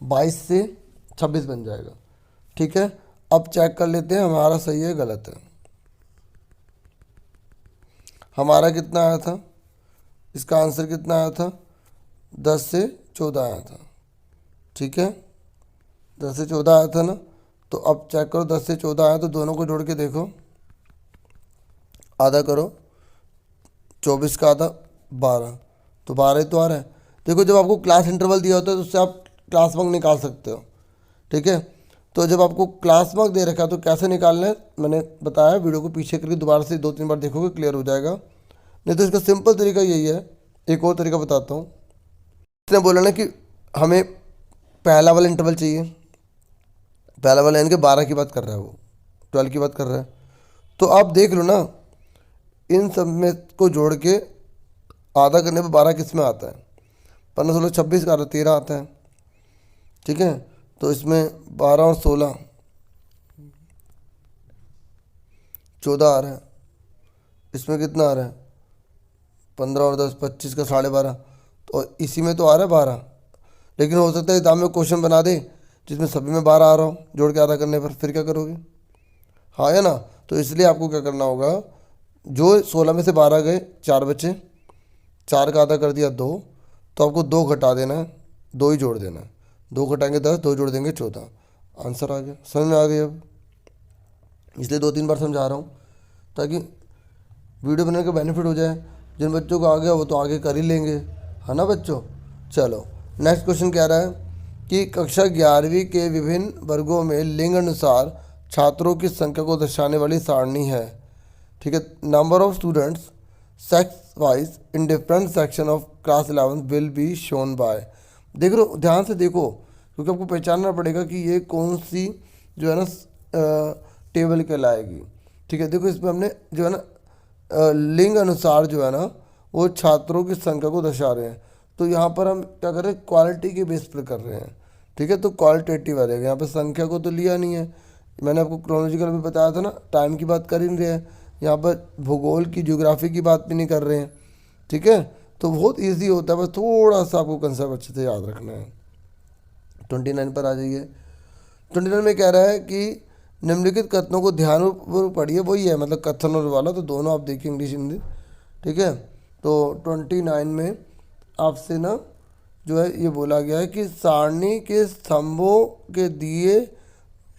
A: 22 से 26 बन जाएगा। ठीक है, अब चेक कर लेते हैं हमारा सही है गलत है। हमारा कितना आया था, इसका आंसर कितना आया था, 10 से 14 आया था। ठीक है, 10 से 14 आया था ना। तो अब चेक करो, 10 से 14 आया तो दोनों को जोड़ के देखो, आधा करो, 24 का आधा 12, तो 12 ही तो आ रहा है। देखो, जब आपको क्लास इंटरवल दिया होता है तो उससे आप क्लास वर्क निकाल सकते हो। ठीक है, तो जब आपको क्लास वर्क दे रखा है तो कैसे निकालना है मैंने बताया, वीडियो को पीछे करके दोबारा से 2-3 बार देखोगे, क्लियर हो जाएगा। नहीं तो इसका सिंपल तरीका यही है, एक और तरीका बताता हूँ। इसने बोला ना कि हमें पहला वाला इंटरवल चाहिए, पहला वाला यानी कि 12 की बात कर रहा है, वो 12 की बात कर रहा है। तो आप देख लो ना, इन सब में को जोड़ के आधा करने पर 12 किस में आता है, 15 16 26 का 13 आता है। ठीक है, तो इसमें 12 और 16 14 आ रहा है, इसमें कितना आ रहा है, 15 और 10 25 का 12.5, तो इसी में तो आ रहा है 12। लेकिन हो सकता है एग्जाम में क्वेश्चन बना दे जिसमें सभी में 12 आ रहा हो जोड़ के आधा करने पर, फिर क्या करोगे। हाँ है ना, तो इसलिए आपको क्या करना होगा, जो 16 में से 12 गए 4 बचे, 4 का आधा कर दिया 2, तो आपको 2 घटा देना है, 2 ही जोड़ देना है, 2 घटाएंगे 10, 2 जोड़ देंगे 14, आंसर आ गया। समझ में आ गई अब, इसलिए 2-3 बार समझा रहा हूँ ताकि वीडियो बनाने का बेनिफिट हो जाए। जिन बच्चों को आ गया वो तो आगे कर ही लेंगे, है ना बच्चों। चलो नेक्स्ट क्वेश्चन कह रहा है कि कक्षा 11वीं के विभिन्न वर्गों में लिंग अनुसार छात्रों की संख्या को दर्शाने वाली सारणी है। ठीक है, number of students sex wise in different section of class 11 will be shown by. देख लो, ध्यान से देखो, क्योंकि आपको पहचानना पड़ेगा कि ये कौन सी जो है ना टेबल कहलाएगी। ठीक है, देखो इसमें हमने जो है ना लिंग अनुसार जो है ना वो छात्रों की संख्या को दर्शा रहे हैं। तो यहाँ पर हम क्या कर रहे हैं, क्वालिटी के बेस पर कर रहे हैं। ठीक है, तो क्वालिटेटिव आ जाएगा, यहाँ पर संख्या को तो लिया नहीं है। मैंने आपको क्रोनोलॉजिकल भी बताया था ना, टाइम की बात कर ही नहीं रहे हैं, यहाँ पर भूगोल की ज्योग्राफी की बात भी नहीं कर रहे हैं। ठीक है, तो बहुत ईजी होता है, बस थोड़ा सा आपको कंसेप्ट अच्छे से याद रखना है। 29 पर आ जाइए। 29 में कह रहा है कि निम्नलिखित कथनों को ध्यानपूर्वक पढ़िए, वही है मतलब कथन और वाला, तो दोनों आप देखिए इंग्लिश हिंदी। ठीक है, तो 29 में आपसे ना जो है ये बोला गया है कि सारणी के स्तंभों के दिए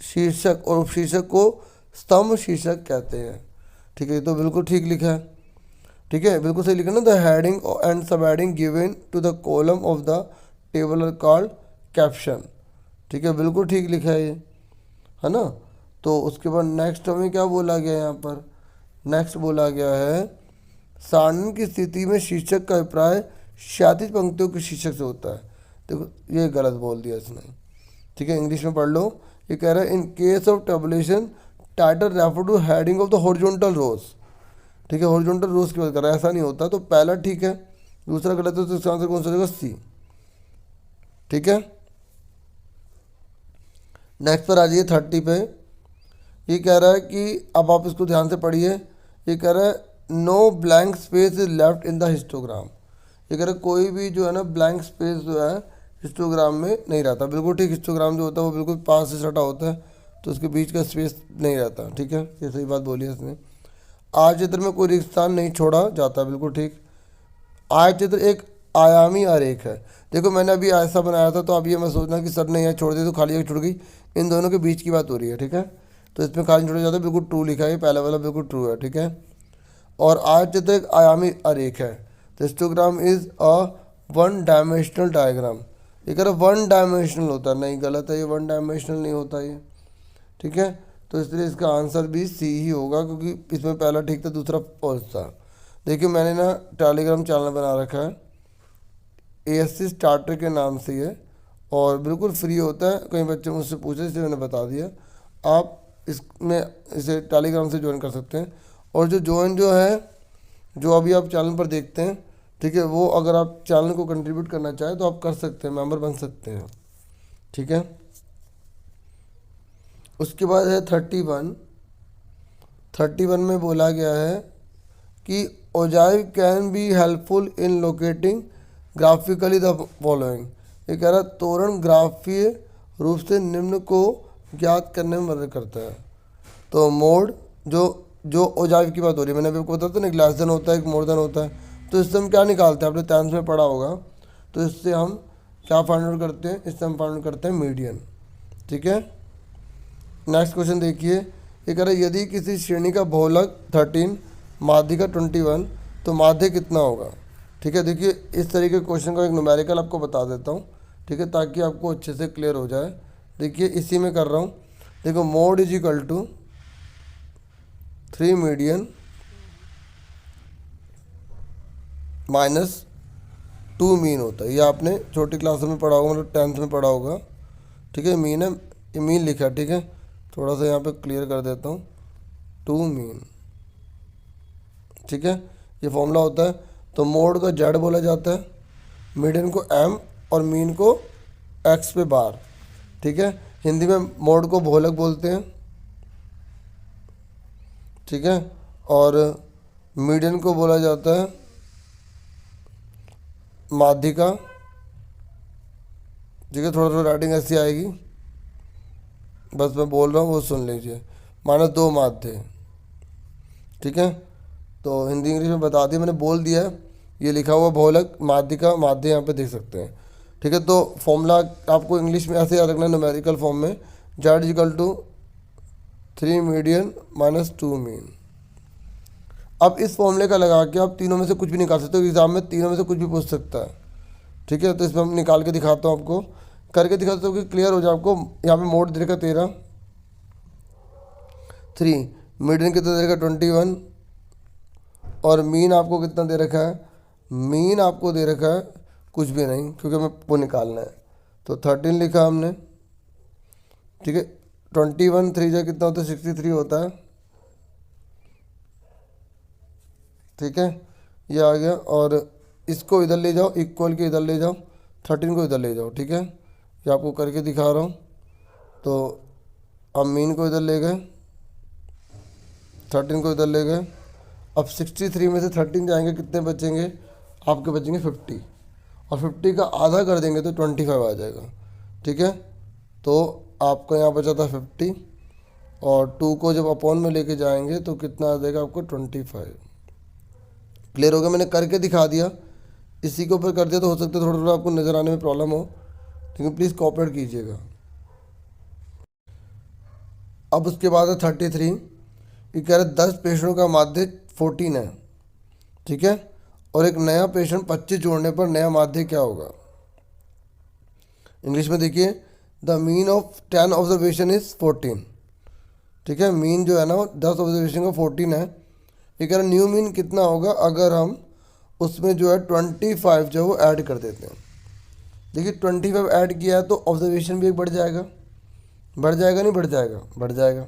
A: शीर्षक और उपशीर्षक को स्तंभ शीर्षक कहते हैं। ठीक है, तो बिल्कुल ठीक लिखा है। ठीक है, बिल्कुल सही लिखा ना, the heading and sub heading given to the column of the table are called caption. ठीक है, बिल्कुल ठीक लिखा है ये, है ना। तो उसके बाद नेक्स्ट हमें क्या बोला गया है यहाँ पर, नेक्स्ट बोला गया है सारणी की स्थिति में शीर्षक का अभिप्राय क्षैतिज पंक्तियों के शीर्षक से होता है। देखो ये गलत बोल दिया इसने। ठीक है, इंग्लिश में पढ़ लो। ये कह रहा है in case of tabulation title refer to heading of the horizontal rows. ठीक है, हॉरिजॉन्टल रोज की बात कर रहा है, ऐसा नहीं होता। तो पहला ठीक है, दूसरा गलत है, तो इसका आंसर कौन सा होगा, सी। ठीक है, नेक्स्ट पर आ जाइए 30 पे। ये कह रहा है कि अब आप इसको ध्यान से पढ़िए। ये कह रहा है no blank space is left in the histogram. ये कह रहे कोई भी जो है ना ब्लैंक स्पेस जो है हिस्टोग्राम में नहीं रहता, बिल्कुल ठीक। हिस्टोग्राम जो होता है वो बिल्कुल पास से सटा होता है, तो उसके बीच का स्पेस नहीं रहता, ठीक है। ये सही बात बोली है इसने। आय चित्र में कोई रिक्त स्थान नहीं छोड़ा जाता, बिल्कुल ठीक। आय चित्र एक आयामी आरेख है। देखो मैंने अभी ऐसा बनाया था, तो अब ये मैं सोचना कि सर ने यहाँ छोड़ दी तो खाली एक छुड़ गई, इन दोनों के बीच की बात हो रही है, ठीक है। तो इसमें खाली छोड़ा जाता है, बिल्कुल ट्रू लिखा है, पहला वाला बिल्कुल ट्रू है, ठीक है। और आयतचित्र एक आयामी आरेख है। तो histogram is a one dimensional diagram. ये कह रहा वन डायमेंशनल होता है, नहीं गलत है, ये वन डायमेंशनल नहीं होता ये, ठीक है। तो इसलिए इसका आंसर भी सी ही होगा, क्योंकि इसमें पहला ठीक था, दूसरा फॉल्स था। देखिए मैंने ना टेलीग्राम चैनल बना रखा है, ASC स्टार्टर के नाम से ये, और बिल्कुल फ्री होता है। कई बच्चे मुझसे पूछे, इसलिए मैंने बता दिया। आप इसमें इसे टेलीग्राम से ज्वाइन कर सकते हैं। और जो ज्वाइन जो है, जो अभी आप चैनल पर देखते हैं, ठीक है, वो अगर आप चैनल को कंट्रीब्यूट करना चाहें तो आप कर सकते हैं, मेंबर बन सकते हैं, ठीक है। उसके बाद है 31 में बोला गया है कि ogive can be helpful in locating graphically the following. ये कह रहा है तोरण ग्राफीय रूप से निम्न को ज्ञात करने में मदद करता है। तो मोड जो जो ओजाइव की बात हो रही है, मैंने अभी आपको बताया था ना, एक लेस देन होता है, एक मोर देन होता है। तो इससे हम क्या निकालते हैं, आपने 10th में पढ़ा होगा। तो इससे हम क्या फाइंड आउट करते हैं, इससे हम फाइंड आउट करते हैं मीडियन, ठीक है। नेक्स्ट क्वेश्चन देखिए, ये कह रहा है यदि किसी श्रेणी का बहुलक 13 माध्यिका 21 तो माध्य कितना होगा, ठीक है। देखिए इस तरीके के क्वेश्चन का एक न्यूमेरिकल आपको बता देता हूँ, ठीक है, ताकि आपको अच्छे से क्लियर हो जाए। देखिए इसी में कर रहा हूँ। देखो mode is equal to 3 median minus 2 mean होता है। ये आपने छोटी क्लासों में पढ़ा होगा, मतलब 10th में पढ़ा होगा, ठीक है। मीन है, ये मीन लिखा है, ठीक है। थोड़ा सा यहाँ पे क्लियर कर देता हूँ, 2 मीन, ठीक है। ये फॉर्मूला होता है। तो मोड को जेड बोला जाता है, मीडियन को एम, और मीन को एक्स पे बार, ठीक है। हिंदी में मोड को बहुलक बोलते हैं, ठीक है। और मीडियन को बोला जाता है माध्यिका, ठीक है। थोड़ा थोड़ा राइटिंग ऐसी आएगी, बस मैं बोल रहा हूँ वो सुन लीजिए। -2 माध्य, ठीक है। तो हिंदी इंग्लिश में बता दिया, मैंने बोल दिया है। ये लिखा हुआ बहुलक माध्यिका, माध्य यहाँ पे देख सकते हैं, ठीक है। तो फॉर्मूला आपको इंग्लिश में ऐसे याद रखना है, न्यूमेरिकल फॉर्म में, Z equal to 3 median minus 2 mean. अब इस फॉर्मूले का लगा के आप तीनों में से कुछ भी निकाल सकते हो, एग्जाम में तीनों में से कुछ भी पूछ सकता है, ठीक है। तो इसमें हम निकाल के दिखाता हूँ आपको, करके दिखाता हूँ कि क्लियर हो जाए आपको। यहाँ पे मोड दे रखा 13, 3 मीडियन कितना दे रखा 21, और मीन आपको कितना दे रखा है, मीन आपको दे रखा है कुछ भी नहीं, क्योंकि हमें वो निकालना है। तो 13 लिखा हमने, ठीक है। 21 3 जा कितना होता है, 63 होता है, ठीक है। ये आ गया, और इसको इधर ले जाओ, इक्वल के इधर ले जाओ, 13 को इधर ले जाओ, ठीक है। ये आपको करके दिखा रहा हूँ। तो अब मीन को इधर ले गए, 13 को इधर ले गए। अब 63 में से 13 जाएंगे, कितने बचेंगे आपके, बचेंगे 50, और 50 का आधा कर देंगे तो 25 आ जाएगा, ठीक है। तो आपका यहाँ बचा था 50, और 2 को जब अपॉन में लेके जाएंगे तो कितना आ जाएगा आपको 25। क्लियर हो गया, मैंने करके दिखा दिया। इसी के ऊपर कर दिया तो हो सकता है थोड़ा थोड़ा आपको नज़र आने में प्रॉब्लम हो, लेकिन प्लीज़ कोऑपरेट कीजिएगा। अब उसके बाद है 33। ये कह रहे 10 पेशेंटों का माध्य 14 है, ठीक है। और एक नया पेशेंट 25 जोड़ने पर नया माध्य क्या होगा। इंग्लिश में देखिए, the mean of 10 observation is 14, ठीक है। मीन जो है ना वो 10 ऑब्जर्वेशन का 14 है। ये कह रहा न्यू मीन कितना होगा अगर हम उसमें जो है 25 जो है वो ऐड कर देते हैं। देखिए 25 ऐड किया है तो ऑब्जर्वेशन भी एक बढ़ जाएगा, बढ़ जाएगा नहीं बढ़ जाएगा, बढ़ जाएगा।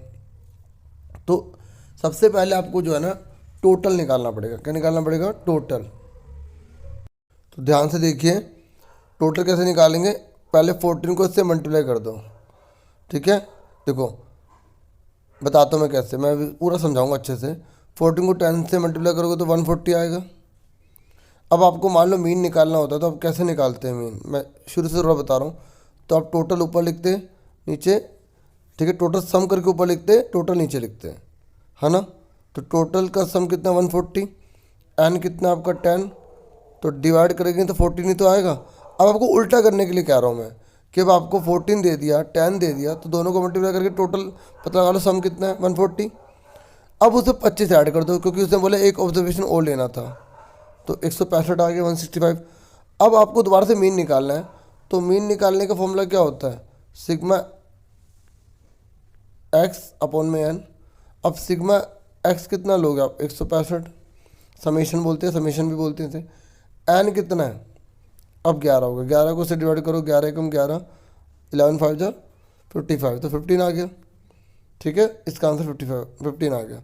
A: तो सबसे पहले आपको जो है ना टोटल निकालना पड़ेगा। क्या निकालना पड़ेगा, टोटल। तो ध्यान से देखिए, टोटल कैसे निकालेंगे, पहले 14 को इससे मल्टीप्लाई कर दो, ठीक है। देखो बताता हूँ मैं कैसे, मैं पूरा समझाऊंगा अच्छे से। 14 को 10 से मल्टीप्लाई करोगे तो 140 आएगा। अब आपको मान लो मीन निकालना होता है तो आप कैसे निकालते हैं मीन, मैं शुरू से थोड़ा बता रहा हूँ। तो आप टोटल ऊपर लिखते हैं, नीचे, ठीक है, टोटल सम करके ऊपर लिखते हैं, टोटल नीचे लिखते हैं, है ना। तो टोटल का सम कितना 140, एन कितना आपका 10, तो डिवाइड करेंगे तो 14 ही तो आएगा। अब आपको उल्टा करने के लिए कह रहा हूँ मैं कि अब आपको 14 दे दिया, 10 दे दिया, तो दोनों को मल्टीप्लाई करके टोटल पता लगा लो सम कितना है 140। अब उसे 25 ऐड कर दो क्योंकि उसने बोला एक ऑब्जर्वेशन और लेना था, तो 165 आ गया 165। अब आपको दोबारा से मीन निकालना है, तो मीन निकालने का फॉर्मूला क्या होता है, सिग्मा एक्स अपॉन में एन। अब सिग्मा एक्स कितना लोगे आप 165, समेशन बोलते हैं, समेशन भी बोलते हैं इसे। एन कितना है अब 11 होगा, 11 को से डिवाइड करो, 11 एकम 11, 11 5 जा 55, तो 15 आ गया, ठीक है, इसका आंसर 15 आ गया।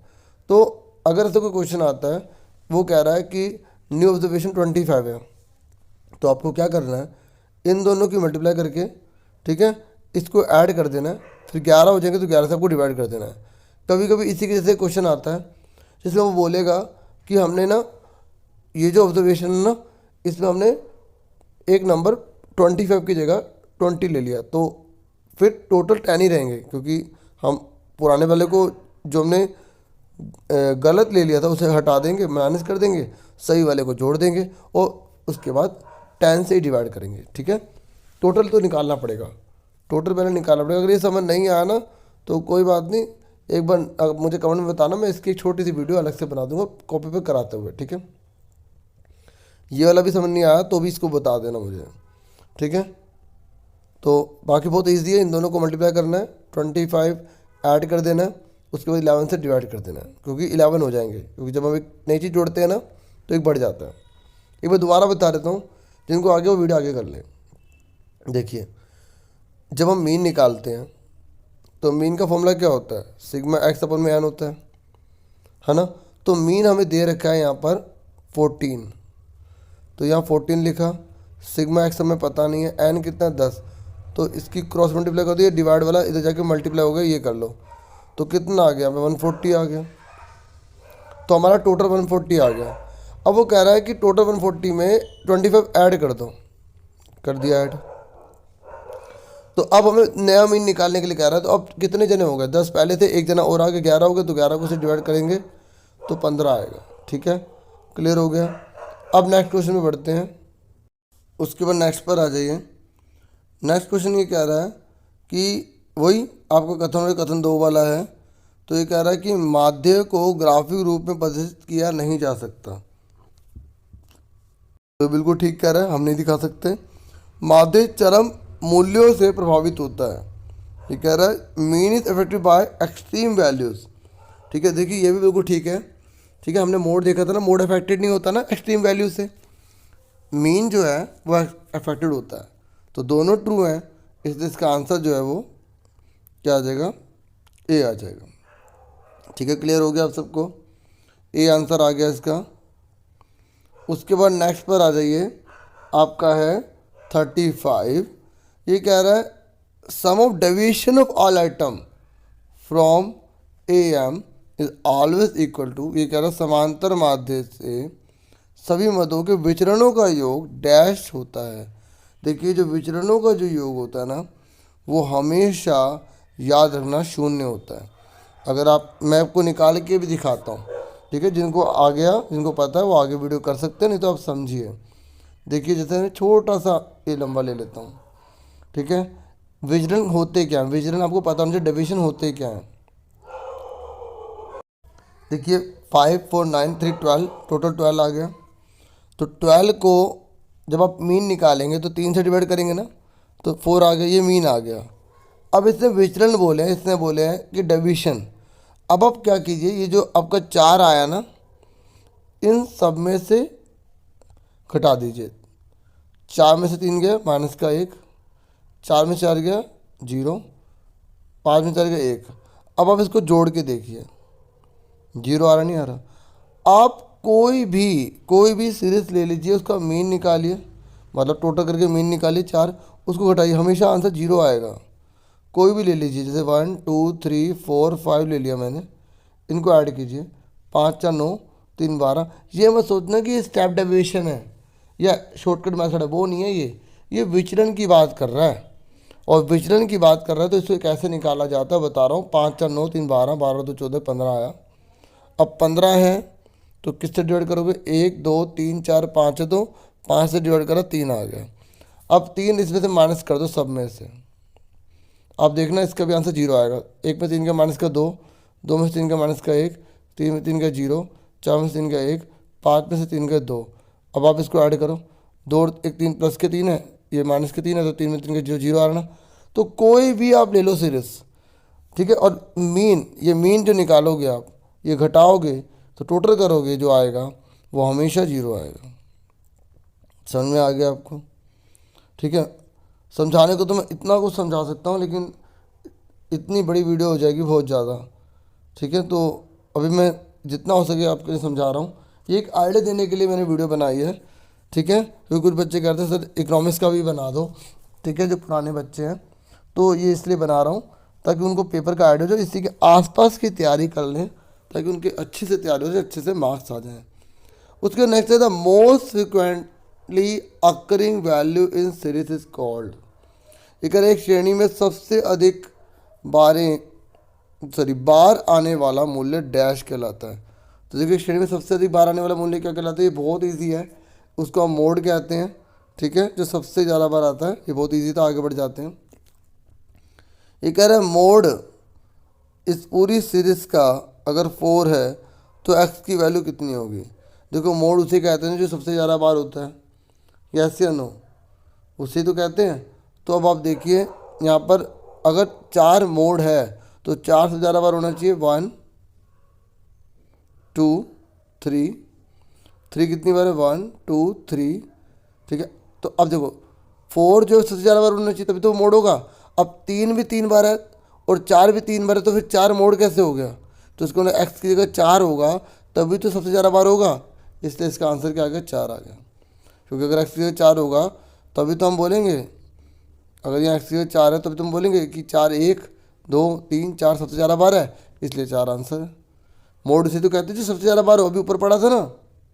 A: तो अगर ऐसा कोई क्वेश्चन आता है वो कह रहा है कि न्यू ऑब्जर्वेशन 25 है, तो आपको क्या करना है, इन दोनों की मल्टीप्लाई करके, ठीक है, इसको ऐड कर देना है, फिर 11 हो जाएंगे तो 11 से आपको डिवाइड कर देना है। कभी कभी इसी के जैसे क्वेश्चन आता है जिसमें वो बोलेगा कि हमने ना ये जो ऑब्जर्वेशन है ना, इसमें हमने एक नंबर 25 की जगह 20 ले लिया, तो फिर टोटल 10 ही रहेंगे, क्योंकि हम पुराने वाले को जो हमने गलत ले लिया था उसे हटा देंगे, माइनस कर देंगे, सही वाले को जोड़ देंगे और उसके बाद 10 से ही डिवाइड करेंगे, ठीक है। टोटल तो निकालना पड़ेगा, टोटल पहले निकालना पड़ेगा। अगर ये समझ नहीं आया ना तो कोई बात नहीं, एक बार मुझे कमेंट में बताना, मैं इसकी एक छोटी सी वीडियो अलग से बना दूंगा कॉपी पे कराते हुए, ठीक है। ये वाला भी समझ नहीं आया तो भी इसको बता देना मुझे, ठीक है। तो बाकी बहुत ईजी है, इन दोनों को मल्टीप्लाई करना है, 25 ऐड कर देना है, उसके बाद 11 से डिवाइड कर देना है, क्योंकि 11 हो जाएंगे, क्योंकि जब हम एक नई चीज़ जोड़ते हैं ना तो एक बढ़ जाता है। एक बार दोबारा बता देता हूँ, जिनको आगे वो वीडियो आगे कर लें। देखिए, जब हम मीन निकालते हैं तो मीन का फॉर्मूला क्या होता है, सिग्मा एक्स अपन में एन होता है ना। तो मीन हमें दे रखा है यहाँ पर 14, तो यहाँ 14 लिखा, सिग्मा एक्स हमें पता नहीं है, एन कितना 10, तो इसकी क्रॉस मल्टीप्लाई कर दिया, डिवाइड वाला इधर जाके मल्टीप्लाई हो गया, ये कर लो, तो कितना आ गया, हमें 140 आ गया, तो हमारा टोटल 140 आ गया। अब वो कह रहा है कि टोटल 140 में 25 ऐड कर दो, कर दिया ऐड। तो अब हमें नया मीन निकालने के लिए कह रहा है, तो अब कितने जने हो गए, 10 पहले थे, एक जना और आगे 11 हो गए, तो 11 को से डिवाइड करेंगे तो 15 आएगा, ठीक है, क्लियर हो गया। अब नेक्स्ट क्वेश्चन में बढ़ते हैं, उसके बाद नेक्स्ट पर आ जाइए। नेक्स्ट क्वेश्चन ये कह रहा है कि वही आपका कथन और कथन 2 वाला है, तो ये कह रहा है कि माध्य को ग्राफिक रूप में प्रदर्शित किया नहीं जा सकता, तो बिल्कुल ठीक कह रहा है, हम नहीं दिखा सकते। माध्य चरम मूल्यों से प्रभावित होता है, ये कह रहा है mean is affected by extreme values, ठीक है। देखिए ये भी बिल्कुल ठीक है, ठीक है, हमने मोड देखा था ना, मोड अफेक्टेड नहीं होता ना एक्सट्रीम वैल्यू से, मीन जो है वो अफेक्टेड होता है, तो दोनों ट्रू हैं, इसलिए इसका आंसर जो है वो क्या आ जाएगा, ए आ जाएगा, ठीक है। क्लियर हो गया आप सबको, ए आंसर आ गया इसका। उसके बाद नेक्स्ट पर आ जाइए, आपका है 35, ये कह रहा है sum of deviation of all item from A M is always equal to, ये कह रहा है समांतर माध्य से सभी मदों के विचरणों का योग डैश होता है। देखिए जो विचरणों का जो योग होता है ना, वो हमेशा याद रखना शून्य होता है। अगर आप, मैं आपको निकाल के भी दिखाता हूँ, ठीक है, जिनको आ गया, जिनको पता है वो आगे वीडियो कर सकते हैं, नहीं तो आप समझिए। देखिए जैसे मैं छोटा सा ये लंबा ले लेता हूँ, ठीक है, विचरण होते क्या हैं, विचरण आपको पता होना चाहिए, डेविएशन होते क्या हैं। देखिए 5 4 9 3 12, टोटल 12 आ गया, तो 12 को जब आप मीन निकालेंगे तो 3 से डिवाइड करेंगे ना, तो 4 आ गया, ये मीन आ गया। अब इसने विचरण बोले हैं, इसने बोले हैं कि डेविएशन। अब आप क्या कीजिए, ये जो आपका 4 आया ना, इन सब में से घटा दीजिए, 4 में से 3 गया माइनस का 1, 4 में 4 गया 0, 5 में 4 गया 1। अब आप इसको जोड़ के देखिए, 0 आ रहा नहीं आ रहा। आप कोई भी सीरीज ले लीजिए, उसका मीन निकालिए, मतलब टोटल करके मीन निकालिए 4, उसको घटाइए, हमेशा आंसर 0 आएगा। कोई भी ले लीजिए, जैसे 1 2 3 4 5 ले लिया मैंने, इनको ऐड कीजिए, 5 4 9 3 12। ये मत सोचना कि ये स्टेप डेविएशन है या शॉर्टकट मेथड है, वो नहीं है। ये विचलन की बात कर रहा है, और विचलन की बात कर रहा है तो इसको कैसे निकाला जाता है बता रहा हूँ। 5 4 9 3 12, 12 2 14 15 आया। अब 15 है तो किससे डिवाइड करोगे, 1 2 3 4 5 है तो 5 से डिवाइड करा 3 आ गया। अब 3 इसमें से माइनस कर दो सब में से, अब देखना इसका भी आंसर 0 आएगा। 1 में 3 का माइनस का 2, 2 में से 3 का माइनस का 1, 3 में 3 का 0, 4 में से 3 का 1, 5 में से 3 का 2। अब आप इसको ऐड करो, 2 1 3 प्लस के 3 है, ये माइनस के 3 है, तो 3 में 3 का 0 0 आ रहा ना। तो कोई भी आप ले लो सीरीज, ठीक है। और मीन, ये मीन जो निकालोगे आप, ये घटाओगे तो टोटल करोगे जो आएगा वो हमेशा 0 आएगा। समझ में आ गया आपको, ठीक है। समझाने को तो मैं इतना कुछ समझा सकता हूँ, लेकिन इतनी बड़ी वीडियो हो जाएगी बहुत ज़्यादा, ठीक है। तो अभी मैं जितना हो सके आपके लिए समझा रहा हूँ। ये एक आइडिया देने के लिए मैंने वीडियो बनाई है, ठीक है। क्योंकि कुछ बच्चे कहते हैं सर इकोनॉमिक्स का भी बना दो, ठीक है, जो पुराने बच्चे हैं, तो ये इसलिए बना रहा हूँ ताकि उनको पेपर का आइडिया हो जाए, इसी के आसपास की तैयारी कर लें ताकि उनके अच्छे से तैयारी हो जाए, अच्छे से मार्क्स आ जाएँ। उसके नेक्स्ट है the most frequently occurring value in series is called. एक श्रेणी में सबसे अधिक बार आने वाला मूल्य डैश कहलाता है। तो देखिए श्रेणी में सबसे अधिक बार आने वाला मूल्य क्या कहलाता है, ये बहुत इजी है, उसको हम मोड कहते हैं, ठीक है। जो सबसे ज़्यादा बार आता है, ये बहुत इजी था, आगे बढ़ जाते हैं। ये कह रहा है मोड इस पूरी सीरीज का अगर 4 है तो x की वैल्यू कितनी होगी। देखो मोड उसे कहते हैं जो सबसे ज़्यादा बार होता है, यस या नो, उसे तो कहते हैं। तो अब आप देखिए यहाँ पर अगर 4 मोड है तो 4 से ज़्यादा बार होना चाहिए, 1 2 3, 3 कितनी बार है, 1 2 3, ठीक है। तो अब देखो 4 जो सबसे ज़्यादा बार होना चाहिए तभी तो मोड होगा। अब 3 भी 3 बार है और 4 भी 3 बार है, तो फिर 4 मोड कैसे हो गया। तो इसको ना x की जगह 4 होगा तभी तो सबसे ज़्यादा बार होगा, इसलिए इसका आंसर क्या आ गया, 4 आ गया। क्योंकि अगर x की जगह 4 होगा तभी तो हम बोलेंगे, अगर यहाँ x की जगह 4 है तभी तो हम बोलेंगे कि 4 1 2 3 4 सबसे ज़्यादा बार है, इसलिए 4 आंसर है। मोड से तो कहते हैं जो सबसे ज़्यादा बार हो, अभी ऊपर पड़ा था ना,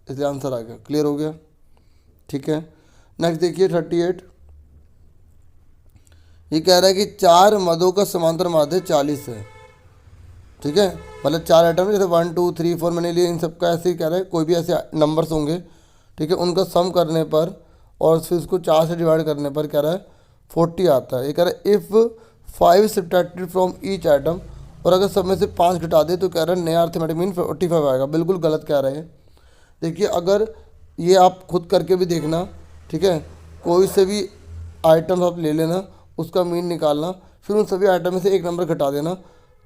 A: इसलिए आंसर आ गया। क्लियर हो गया, ठीक है। नेक्स्ट देखिए 38। ये कह रहा है कि 4 मदों का समांतर माध्य 40 है, ठीक है। मतलब 4 आइटम जैसे 1 2 3 4 मैंने लिए, इन सबका ऐसे ही कह रहा है, कोई भी ऐसे नंबर्स होंगे, ठीक है, उनका सम करने पर और फिर उसको 4 से डिवाइड करने पर कह रहा है 40 आता है। ये कह रहा है if 5 subtracted from each item, और अगर सब में से 5 घटा दे तो कह रहा है नया अर्थमेटिक मीन 45 आएगा। बिल्कुल गलत कह रहे हैं। देखिए अगर ये आप खुद करके भी देखना, ठीक है, कोई से भी आइटम आप ले लेना, उसका मीन निकालना, फिर उन सभी आइटम में से एक नंबर घटा देना,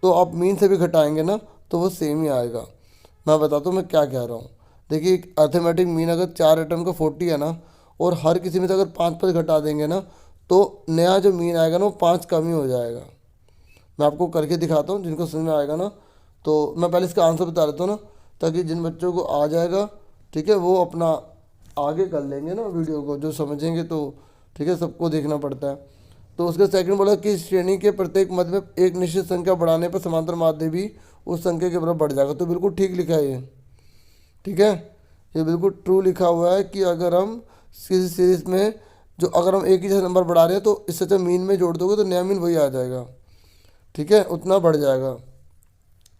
A: तो आप मीन से भी घटाएंगे ना तो वो सेम ही आएगा। मैं बताता हूँ मैं क्या कह रहा हूँ। देखिए अर्थमेटिक मीन अगर 4 आइटम का 40 है ना, और हर किसी में से अगर 5 घटा देंगे ना, तो नया जो मीन आएगा ना वो 5 कम ही हो जाएगा। मैं आपको करके दिखाता हूँ, जिनको समझ में आएगा ना, तो मैं पहले इसका आंसर बता देता हूँ ना, ताकि जिन बच्चों को आ जाएगा, ठीक है, वो अपना आगे कर लेंगे ना वीडियो को, जो समझेंगे तो, ठीक है, सबको देखना पड़ता है। तो उसका सेकंड बोला कि श्रेणी के प्रत्येक मद में एक निश्चित संख्या बढ़ाने पर समांतर माध्य भी उस संख्या के बराबर बढ़ जाएगा। तो बिल्कुल ठीक लिखा है ये, ठीक है, ये बिल्कुल ट्रू लिखा हुआ है कि अगर हम किसी सीरीज में जो अगर हम एक ही जैसा नंबर बढ़ा रहे हैं तो इससे तो मीन में जोड़ दोगे तो नया मीन वही आ जाएगा, ठीक है, उतना बढ़ जाएगा।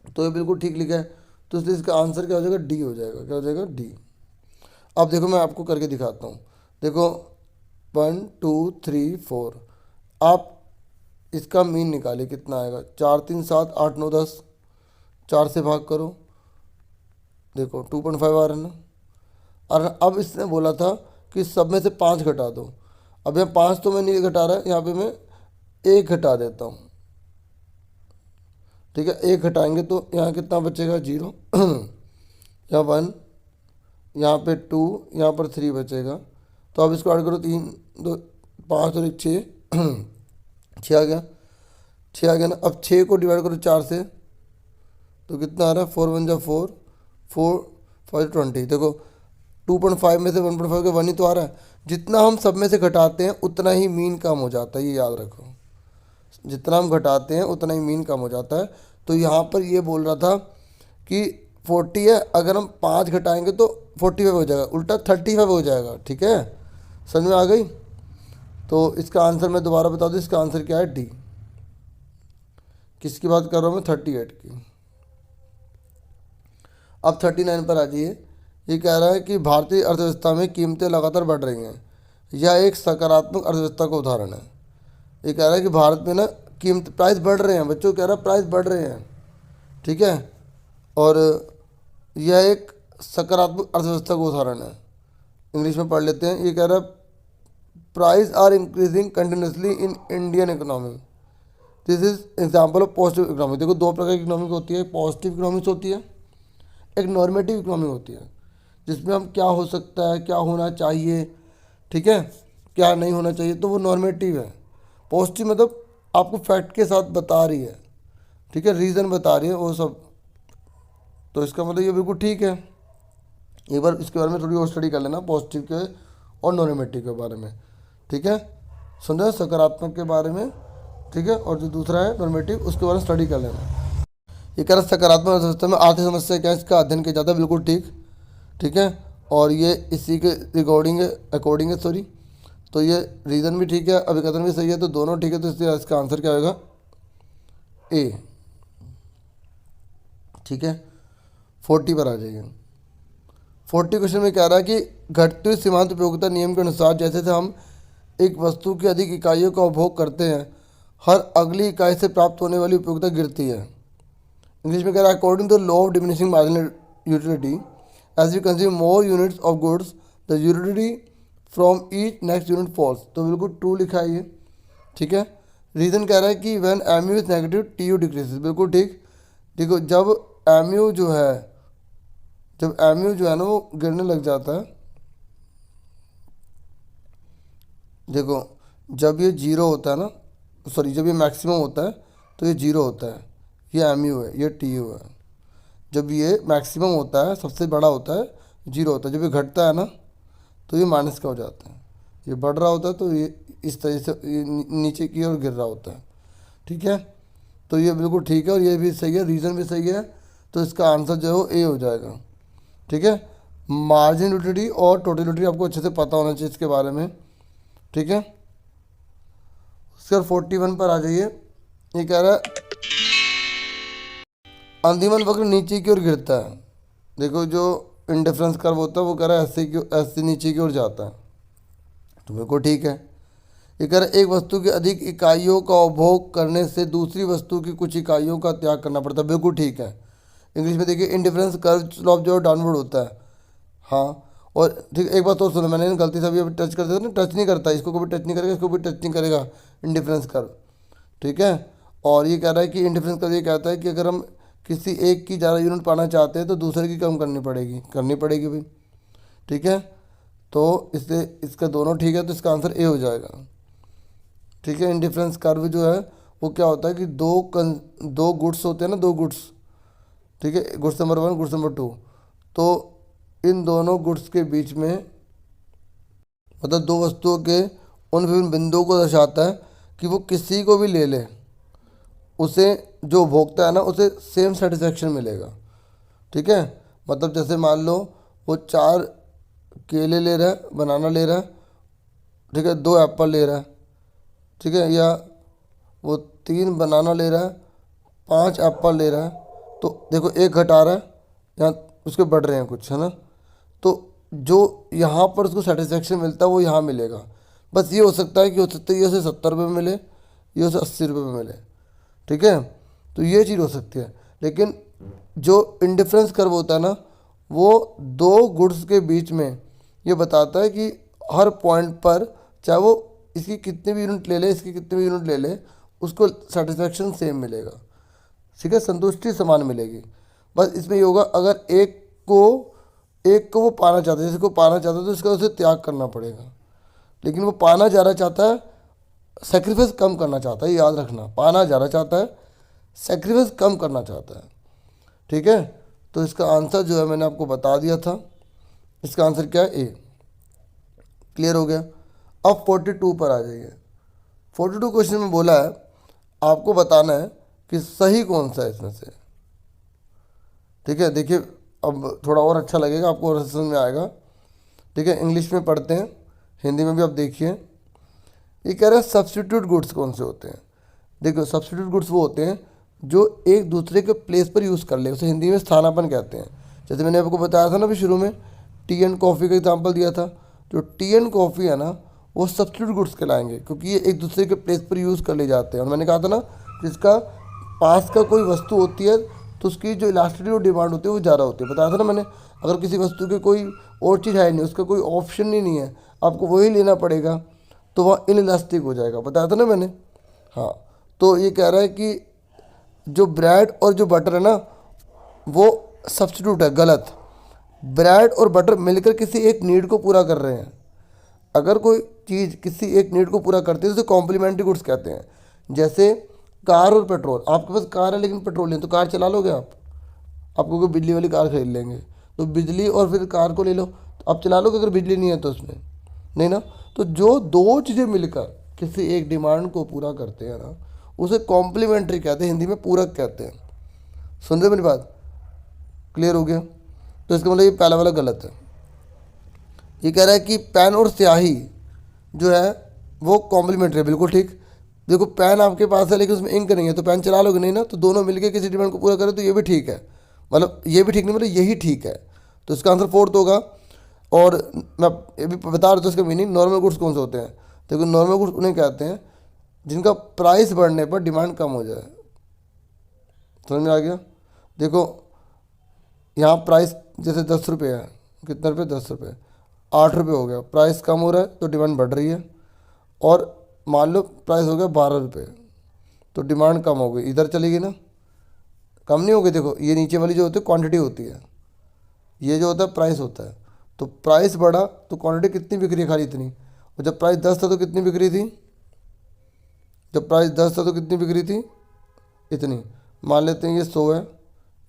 A: तो ये बिल्कुल ठीक लिखा है, तो इसलिए इसका आंसर क्या हो जाएगा, डी हो जाएगा। क्या हो जाएगा, डी। अब देखो मैं आपको करके दिखाता हूँ। देखो 1 2 3 4, आप इसका मीन निकालिए कितना आएगा, 4 3 7 8 9 10, 4 से भाग करो, देखो 2.5 आ रहा है ना। और अब इसने बोला था कि सब में से 5 घटा दो। अब यहाँ 5 तो मैं नहीं घटा रहा, यहाँ पे मैं 1 घटा देता हूँ, ठीक है। 1 घटाएंगे तो यहाँ कितना बचेगा, 0 यहाँ 1, यहाँ पे 2, यहाँ पर 3 बचेगा। तो अब इसको ऐड करो, 3 2 5 और 1 6 6 आ गया, 6 आ गया ना। अब 6 को डिवाइड करो 4 से तो कितना आ रहा है, 4 1 जा 4 4 5 20। देखो 2.5 में से 1.5 का 1 ही तो आ रहा है। जितना हम सब में से घटाते हैं उतना ही मीन कम हो जाता है, ये याद रखो। जितना हम घटाते हैं उतना ही मीन कम हो जाता है। तो यहाँ पर ये बोल रहा था कि 40 है, अगर हम 5 घटाएंगे तो 45 हो जाएगा, उल्टा 35 हो जाएगा। ठीक है, समझ में आ गई। तो इसका आंसर मैं दोबारा बता दूँ, इसका आंसर क्या है? डी। किसकी बात कर रहा हूँ मैं? 38 की। अब 39 पर आ जाइए। ये कह रहा है कि भारतीय अर्थव्यवस्था में कीमतें लगातार बढ़ रही हैं, यह एक सकारात्मक अर्थव्यवस्था का उदाहरण है। ये कह रहा है कि भारत में ना कीमत प्राइस बढ़ रहे हैं, बच्चों कह रहा है प्राइस बढ़ रहे हैं। ठीक है, और यह एक सकारात्मक अर्थव्यवस्था का उदाहरण है। इंग्लिश में पढ़ लेते हैं। ये कह रहा है price are increasing continuously in Indian economy, this is example of positive economy. देखो दो प्रकार की इकोनॉमिक होती है, पॉजिटिव इकोनॉमिक्स होती है, एक नॉर्मेटिव इकोनॉमी होती है, जिसमें हम क्या हो सकता है, क्या होना चाहिए, ठीक है, क्या नहीं होना चाहिए, तो वो नॉर्मेटिव है। पॉजिटिव मतलब आपको फैक्ट के साथ बता रही है, ठीक है, रीज़न बता रही है वो सब। तो इसका मतलब ये बिल्कुल ठीक है। एक बार इसके बारे में थोड़ी और स्टडी कर लेना, पॉजिटिव के और नॉर्मेटिव के बारे में। ठीक है, समझा, सकारात्मक के बारे में। ठीक है, और जो दूसरा है नॉर्मेटिव, उसके बारे में स्टडी कर लेना। ये कह रहा है सकारात्मक अर्थव्यवस्था में आर्थिक समस्या क्या है, इसका अध्ययन किया जाता है। बिल्कुल ठीक। ठीक है, और ये इसी के रिकॉर्डिंग है, अकॉर्डिंग है, सॉरी। तो ये रीज़न भी ठीक है, अभिकथन भी सही है, तो दोनों ठीक है। तो इसलिए इसका आंसर क्या होगा? ए। ठीक है, 40 पर आ जाइए। 40 क्वेश्चन में कह रहा है कि घटती हुई सीमांत उपयोगिता नियम के अनुसार जैसे से हम एक वस्तु की अधिक इकाइयों का उपभोग करते हैं, हर अगली इकाई से प्राप्त होने वाली उपयोगिता गिरती है। इंग्लिश में कह रहा है according to law of diminishing marginal utility, as we consume more units of goods the utility from each next unit falls. तो बिल्कुल ट्रू लिखा है ये। ठीक है, रीज़न कह रहा है कि when M U is negative T U decreases. बिल्कुल ठीक। देखो जब एम यू जो है, जब एम यू जो है ना वो गिरने लग जाता है, देखो जब ये जीरो होता है ना, सॉरी जब ये मैक्सिमम होता है तो ये जीरो होता है, ये एम यू है, ये टी यू है। जब ये मैक्सिमम होता है, सबसे बड़ा होता है, जीरो होता है। जब ये घटता है ना तो ये माइनस का हो जाता है। ये बढ़ रहा होता है तो ये इस तरह से ये नीचे की ओर गिर रहा होता है। ठीक है, तो ये बिल्कुल ठीक है और ये भी सही है, रीज़न भी सही है। तो इसका आंसर जो है वो ए हो जाएगा। ठीक है, मार्जिन यूटिलिटी और टोटल यूटिलिटी आपको अच्छे से पता होना चाहिए इसके बारे में। ठीक है, सर 41 पर आ जाइए। ये कह रहा है अंतिमन वक्र नीचे की ओर गिरता है। देखो जो इंडिफरेंस कर्व होता है वो कह रहा है ऐसे नीचे की ओर जाता है, तो बिल्कुल ठीक है। ये कह रहा है एक वस्तु की अधिक इकाइयों का उपभोग करने से दूसरी वस्तु की कुछ इकाइयों का त्याग करना पड़ता है। बिल्कुल ठीक है। इंग्लिश में देखिए इंडिफरेंस कर्व स्लोप जो डाउनवर्ड होता है। हाँ, और ठीक, एक बात और सुनो, मैंने गलती से अभी टच कर दिया ना, टच नहीं करता, इसको कभी टच नहीं करेगा, इसको भी टच नहीं करेगा इंडिफरेंस कर्व। ठीक है, और ये कह रहा है कि इंडिफरेंस कर्व ये कहता है कि अगर हम किसी एक की ज़्यादा यूनिट पाना चाहते हैं तो दूसरे की कम करनी पड़ेगी भाई। ठीक है, तो इससे इसका दोनों ठीक है, तो इसका आंसर ए हो जाएगा। ठीक है, इंडिफरेंस कर्व जो है वो क्या होता है कि दो गुड्स होते हैं ना, दो गुड्स। ठीक है, गुड्स नंबर 1, गुड्स नंबर 2, तो इन दोनों गुड्स के बीच में, मतलब दो वस्तुओं के उन विभिन्न बिंदुओं को दर्शाता है कि वो किसी को भी ले ले, उसे जो उपभोक्ता है ना उसे सेम सेटिस्फेक्शन मिलेगा। ठीक है, मतलब जैसे मान लो वो 4 केले ले रहा है, बनाना ले रहा है, ठीक है, 2 एप्पल ले रहा है, ठीक है, या वो 3 बनाना ले रहा है, 5 एप्पल ले रहा है, तो देखो एक घटा रहा है, यहाँ उसके बढ़ रहे हैं कुछ, है ना। तो जो यहाँ पर उसको सेटिस्फेक्शन मिलता है वो यहाँ मिलेगा। बस ये हो सकता है कि हो सकता है ये उसे 70 रुपये में मिले, ये उसे 80 रुपये में मिले। ठीक है, तो ये चीज़ हो सकती है। लेकिन जो इंडिफरेंस कर्व होता है ना, वो दो गुड्स के बीच में ये बताता है कि हर पॉइंट पर, चाहे वो इसकी कितनी भी यूनिट ले ले, इसकी कितनी भी यूनिट ले ले, उसको सेटिस्फेक्शन सेम मिलेगा। ठीक है, संतुष्टि समान मिलेगी। बस इसमें ये होगा अगर एक को वो पाना चाहता है, जैसे को पाना चाहता है तो इसका उसे त्याग करना पड़ेगा। लेकिन वो पाना ज़्यादा चाहता है, सेक्रीफाइस कम करना चाहता है, याद रखना, पाना ज़्यादा चाहता है, सेक्रीफाइस कम करना चाहता है। ठीक है, तो इसका आंसर जो है मैंने आपको बता दिया था, इसका आंसर क्या है? ए। क्लियर हो गया। अब 42 पर आ जाइए। 42 क्वेश्चन में बोला है आपको बताना है कि सही कौन सा है इसमें से। ठीक है, देखिए अब थोड़ा और अच्छा लगेगा आपको और समझ में आएगा। ठीक है, इंग्लिश में पढ़ते हैं, हिंदी में भी आप देखिए। ये कह रहा है सब्स्टिट्यूट गुड्स कौन से होते हैं। देखो सब्स्टिट्यूट गुड्स वो होते हैं जो एक दूसरे के प्लेस पर यूज़ कर ले, उसे हिंदी में स्थानापन्न कहते हैं। जैसे मैंने आपको बताया था ना अभी शुरू में, टी एंड कॉफ़ी का एग्जांपल दिया था। जो टी एंड कॉफ़ी है ना वो सब्स्टिट्यूट गुड्स कहलाएंगे, क्योंकि ये एक दूसरे के प्लेस पर यूज़ कर ले जाते हैं। और मैंने कहा था ना, जिसका पास का कोई वस्तु होती है तो उसकी जो इलास्टिसिटी और डिमांड होती है वो ज़्यादा होती है। बताया था ना मैंने, अगर किसी वस्तु के कोई और चीज़ है नहीं, उसका कोई ऑप्शन ही नहीं है, आपको वही लेना पड़ेगा, तो वह इनइलास्टिक हो जाएगा। बताया था ना मैंने। हाँ, तो ये कह रहा है कि जो ब्रेड और जो बटर है ना वो सब्स्टिट्यूट है, गलत। ब्रेड और बटर मिलकर किसी एक नीड को पूरा कर रहे हैं। अगर कोई चीज़ किसी एक नीड को पूरा करती है तो उसे कॉम्प्लीमेंट्री गुड्स कहते हैं। जैसे कार और पेट्रोल, आपके पास कार है लेकिन पेट्रोल नहीं, तो कार चला लोगे आपको कोई बिजली वाली कार खरीद लेंगे, तो बिजली और फिर कार को ले लो, तो आप चला लोगे अगर बिजली नहीं है तो उसमें नहीं ना। तो जो दो चीज़ें मिलकर किसी एक डिमांड को पूरा करते हैं ना उसे कॉम्प्लीमेंट्री कहते हैं, हिंदी में पूरक कहते हैं। सुन रहे मेरी बात, क्लियर हो गया। तो इसका मतलब ये पहला वाला गलत है। ये कह रहा है कि पेन और स्याही जो है वो कॉम्प्लीमेंट्री है, बिल्कुल ठीक। देखो पेन आपके पास है लेकिन उसमें इंक नहीं है, तो पेन चला लोगे नहीं ना, तो दोनों मिलके किसी डिमांड को पूरा करें तो ये भी ठीक है। मतलब ये भी ठीक नहीं, मतलब यही ठीक है। तो इसका आंसर फोर्थ होगा। और मैं ये भी बता रहा था इसका मीनिंग। नॉर्मल गुड्स कौन से होते हैं, देखो नॉर्मल गुड्स उन्हें कहते हैं जिनका प्राइस बढ़ने पर डिमांड कम हो जाए। समझ में आ गया। देखो यहाँ प्राइस जैसे 10 रुपये है, कितना रुपये, 10 रुपये, 8 रुपये हो गया, प्राइस कम हो रहा है तो डिमांड बढ़ रही है। और मान लो प्राइस हो गया 12 रुपये, तो डिमांड कम हो गई, इधर चलेगी ना, कम नहीं होगी। देखो ये नीचे वाली जो होती है क्वांटिटी होती है, ये जो होता है प्राइस होता है। तो प्राइस बढ़ा तो क्वांटिटी कितनी बिक रही है, खाली इतनी। और जब प्राइस 10 था तो कितनी बिक रही थी, जब प्राइस 10 था तो कितनी बिक रही थी, इतनी। मान लेते हैं ये 100 है,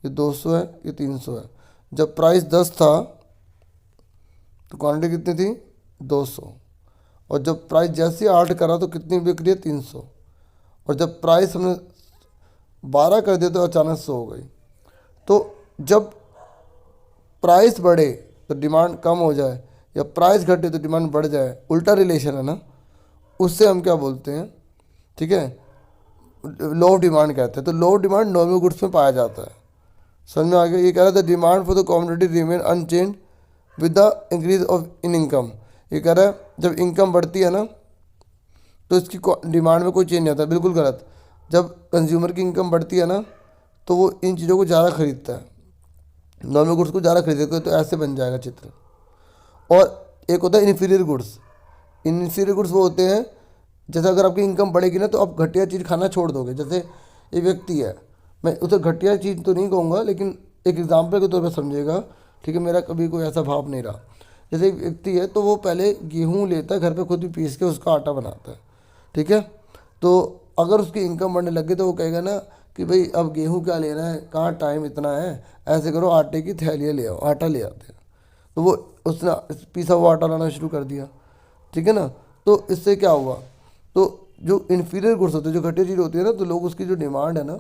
A: ये 200 है, ये 300 है। जब प्राइस 10 था तो क्वांटिटी कितनी थी, 200। और जब प्राइस जैसे 8 करा तो कितनी बिक रही है, 300। और जब प्राइस हमने 12 कर दिया तो अचानक से हो गई। तो जब प्राइस बढ़े तो डिमांड कम हो जाए, या प्राइस घटे तो डिमांड बढ़ जाए, उल्टा रिलेशन है ना, उससे हम क्या बोलते हैं, ठीक है, लो डिमांड कहते हैं। तो लो डिमांड नॉर्मल गुड्स में पाया जाता है। समझ में आ गया। ये कह रहा था demand for the commodity remain unchange with the increase of in income. ये कह रहा है जब इनकम बढ़ती है ना तो इसकी डिमांड में कोई चेंज नहीं आता, बिल्कुल गलत। जब कंज्यूमर की इनकम बढ़ती है ना तो वो इन चीज़ों को ज़्यादा खरीदता है, नॉर्मल गुड्स को ज़्यादा खरीदेगा। तो ऐसे बन जाएगा चित्र। और एक होता है इन्फीरियर गुड्स। इन्फीरियर गुड्स वो होते हैं जैसे अगर आपकी इनकम बढ़ेगी ना तो आप घटिया चीज़ खाना छोड़ दोगे। जैसे एक व्यक्ति है, मैं उसे घटिया चीज़ तो नहीं कहूँगा लेकिन एक एग्जाम्पल के तौर पर समझिएगा, ठीक है, मेरा कभी कोई ऐसा भाव नहीं रहा। जैसे एक व्यक्ति है तो वो पहले गेहूँ लेता है, घर पे खुद भी पीस के उसका आटा बनाता है, ठीक है। तो अगर उसकी इनकम बढ़ने लग गई तो वो कहेगा ना कि भाई अब गेहूँ क्या लेना है, कहाँ टाइम इतना है, ऐसे करो आटे की थैलियाँ ले आओ, आटा ले आते हैं। तो वो उसने पीसा हुआ आटा लाना शुरू कर दिया, ठीक है ना। तो इससे क्या हुआ, तो जो इन्फीरियर गुड्स होते हैं, जो घटिया चीज़ होती है ना, तो लोग उसकी जो डिमांड है ना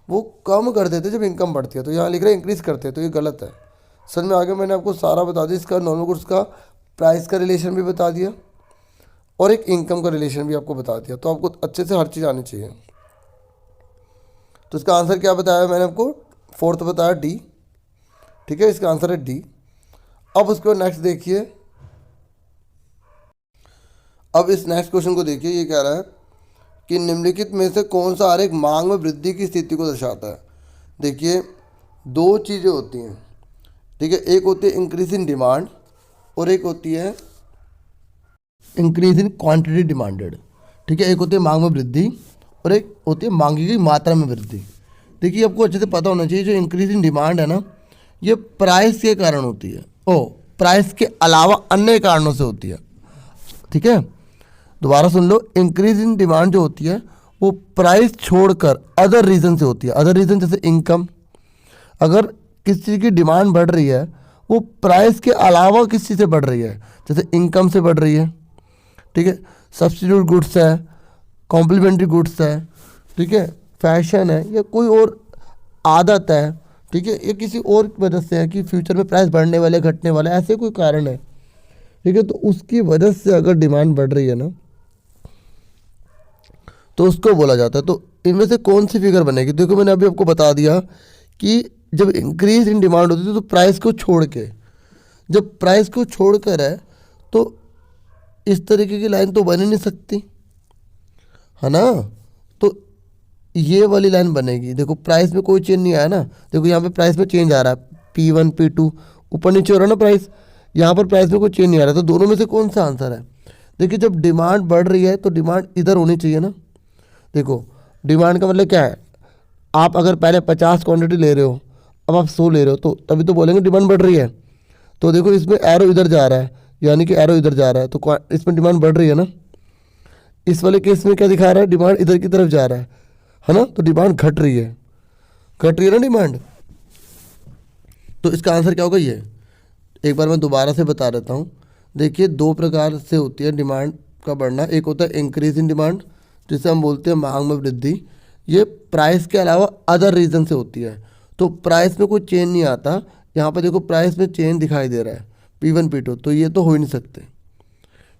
A: वो कम कर देते जब इनकम बढ़ती है। तो यहाँ लिख रहे हैं इंक्रीज़ करते हैं, तो ये गलत है। समझ में आ गया। मैंने आपको सारा बता दिया, इसका नॉर्मल गुड्स का प्राइस का रिलेशन भी बता दिया और एक इनकम का रिलेशन भी आपको बता दिया। तो आपको अच्छे से हर चीज़ आनी चाहिए। तो इसका आंसर क्या बताया मैंने आपको, फोर्थ बताया डी, ठीक है, इसका आंसर है डी। अब उसके बाद नेक्स्ट देखिए, अब इस नेक्स्ट क्वेश्चन को देखिए। ये कह रहा है कि निम्नलिखित में से कौन सा आरेख मांग में वृद्धि की स्थिति को दर्शाता है। देखिए दो चीज़ें होती हैं, ठीक है, एक होती है इंक्रीज इन डिमांड और एक होती है इंक्रीज इन क्वांटिटी डिमांडेड, ठीक है। एक होती है मांग में वृद्धि और एक होती है मांगी गई मात्रा में वृद्धि। देखिए आपको अच्छे से पता होना चाहिए, जो इंक्रीज इन डिमांड है ना ये प्राइस के कारण होती है, प्राइस के अलावा अन्य कारणों से होती है, ठीक है। दोबारा सुन लो, इंक्रीज इन डिमांड जो होती है वो प्राइस छोड़कर अदर रीज़न से होती है। अदर रीज़न जैसे इनकम, अगर किसी चीज़ की डिमांड बढ़ रही है वो प्राइस के अलावा किस चीज़ से बढ़ रही है, जैसे इनकम से बढ़ रही है, ठीक है, सब्स्टिट्यूट गुड्स है, कॉम्प्लीमेंट्री गुड्स है, ठीक है, फैशन है, या कोई और आदत है, ठीक है, ये किसी और वजह से है कि फ्यूचर में प्राइस बढ़ने वाले घटने वाले ऐसे कोई कारण है, ठीक है, तो उसकी वजह से अगर डिमांड बढ़ रही है ना तो उसको बोला जाता है। तो इनमें से कौन सी फिगर बनेगी? देखो मैंने अभी आपको बता दिया कि जब इंक्रीज इन डिमांड होती है तो प्राइस को छोड़ के, जब प्राइस को छोड़कर है तो इस तरीके की लाइन तो बन ही नहीं सकती, है ना। तो ये वाली लाइन बनेगी। देखो प्राइस में कोई चेंज नहीं आया ना, देखो यहाँ पे प्राइस में चेंज आ रहा है, P1 P2 ऊपर नीचे हो रहा है ना प्राइस, यहाँ पर प्राइस में कोई चेंज नहीं आ रहा, तो दोनों में से कौन सा आंसर है? देखिए जब डिमांड बढ़ रही है तो डिमांड इधर होनी चाहिए ना। देखो डिमांड का मतलब क्या है, आप अगर पहले 50 क्वांटिटी ले रहे हो, अब आप 100 ले रहे हो, तो तभी तो बोलेंगे डिमांड बढ़ रही है। तो देखो इसमें एरो इधर जा रहा है, यानी कि एरो इधर जा रहा है, तो इसमें डिमांड बढ़ रही है ना। इस वाले केस में क्या दिखा रहा है, डिमांड इधर की तरफ जा रहा है ना, तो डिमांड घट रही है, घट रही है ना डिमांड। तो इसका आंसर क्या होगा? ये एक बार मैं दोबारा से बता देता हूँ। देखिए दो प्रकार से होती है डिमांड का बढ़ना, एक होता है इंक्रीज इन डिमांड जिसे हम बोलते हैं मांग में वृद्धि, ये प्राइस के अलावा अदर रीज़न से होती है। तो प्राइस में कोई चेंज नहीं आता, यहाँ पर देखो प्राइस में चेंज दिखाई दे रहा है P1 P2, तो ये तो हो ही नहीं सकते,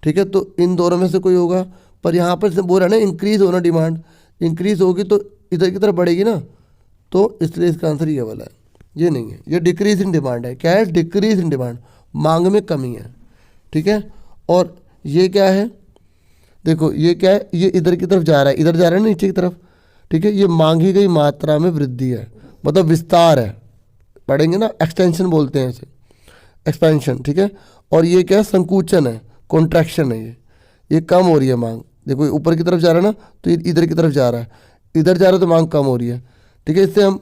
A: ठीक है, तो इन दोनों में से कोई होगा। पर यहाँ पर से बोल रहा है ना इंक्रीज होना, डिमांड इंक्रीज होगी तो इधर की तरफ बढ़ेगी ना, तो इसलिए इसका आंसर ये वाला है, ये नहीं है, ये डिक्रीज इन डिमांड है। क्या है? डिक्रीज इन डिमांड, मांग में कमी है, ठीक है। और ये क्या है? देखो ये क्या है, ये इधर की तरफ जा रहा है, इधर जा रहा है ना नीचे की तरफ, ठीक है, ये मांगी गई मात्रा में वृद्धि है, मतलब विस्तार है, पढ़ेंगे ना, एक्सटेंशन बोलते हैं इसे, एक्सपेंशन, ठीक है। और ये क्या है? संकुचन है, कॉन्ट्रैक्शन है, ये कम हो रही है मांग। देखो ऊपर की तरफ जा रहा है ना, तो ये इधर की तरफ जा रहा है, इधर जा रहा है तो मांग कम हो रही है, ठीक है। इससे हम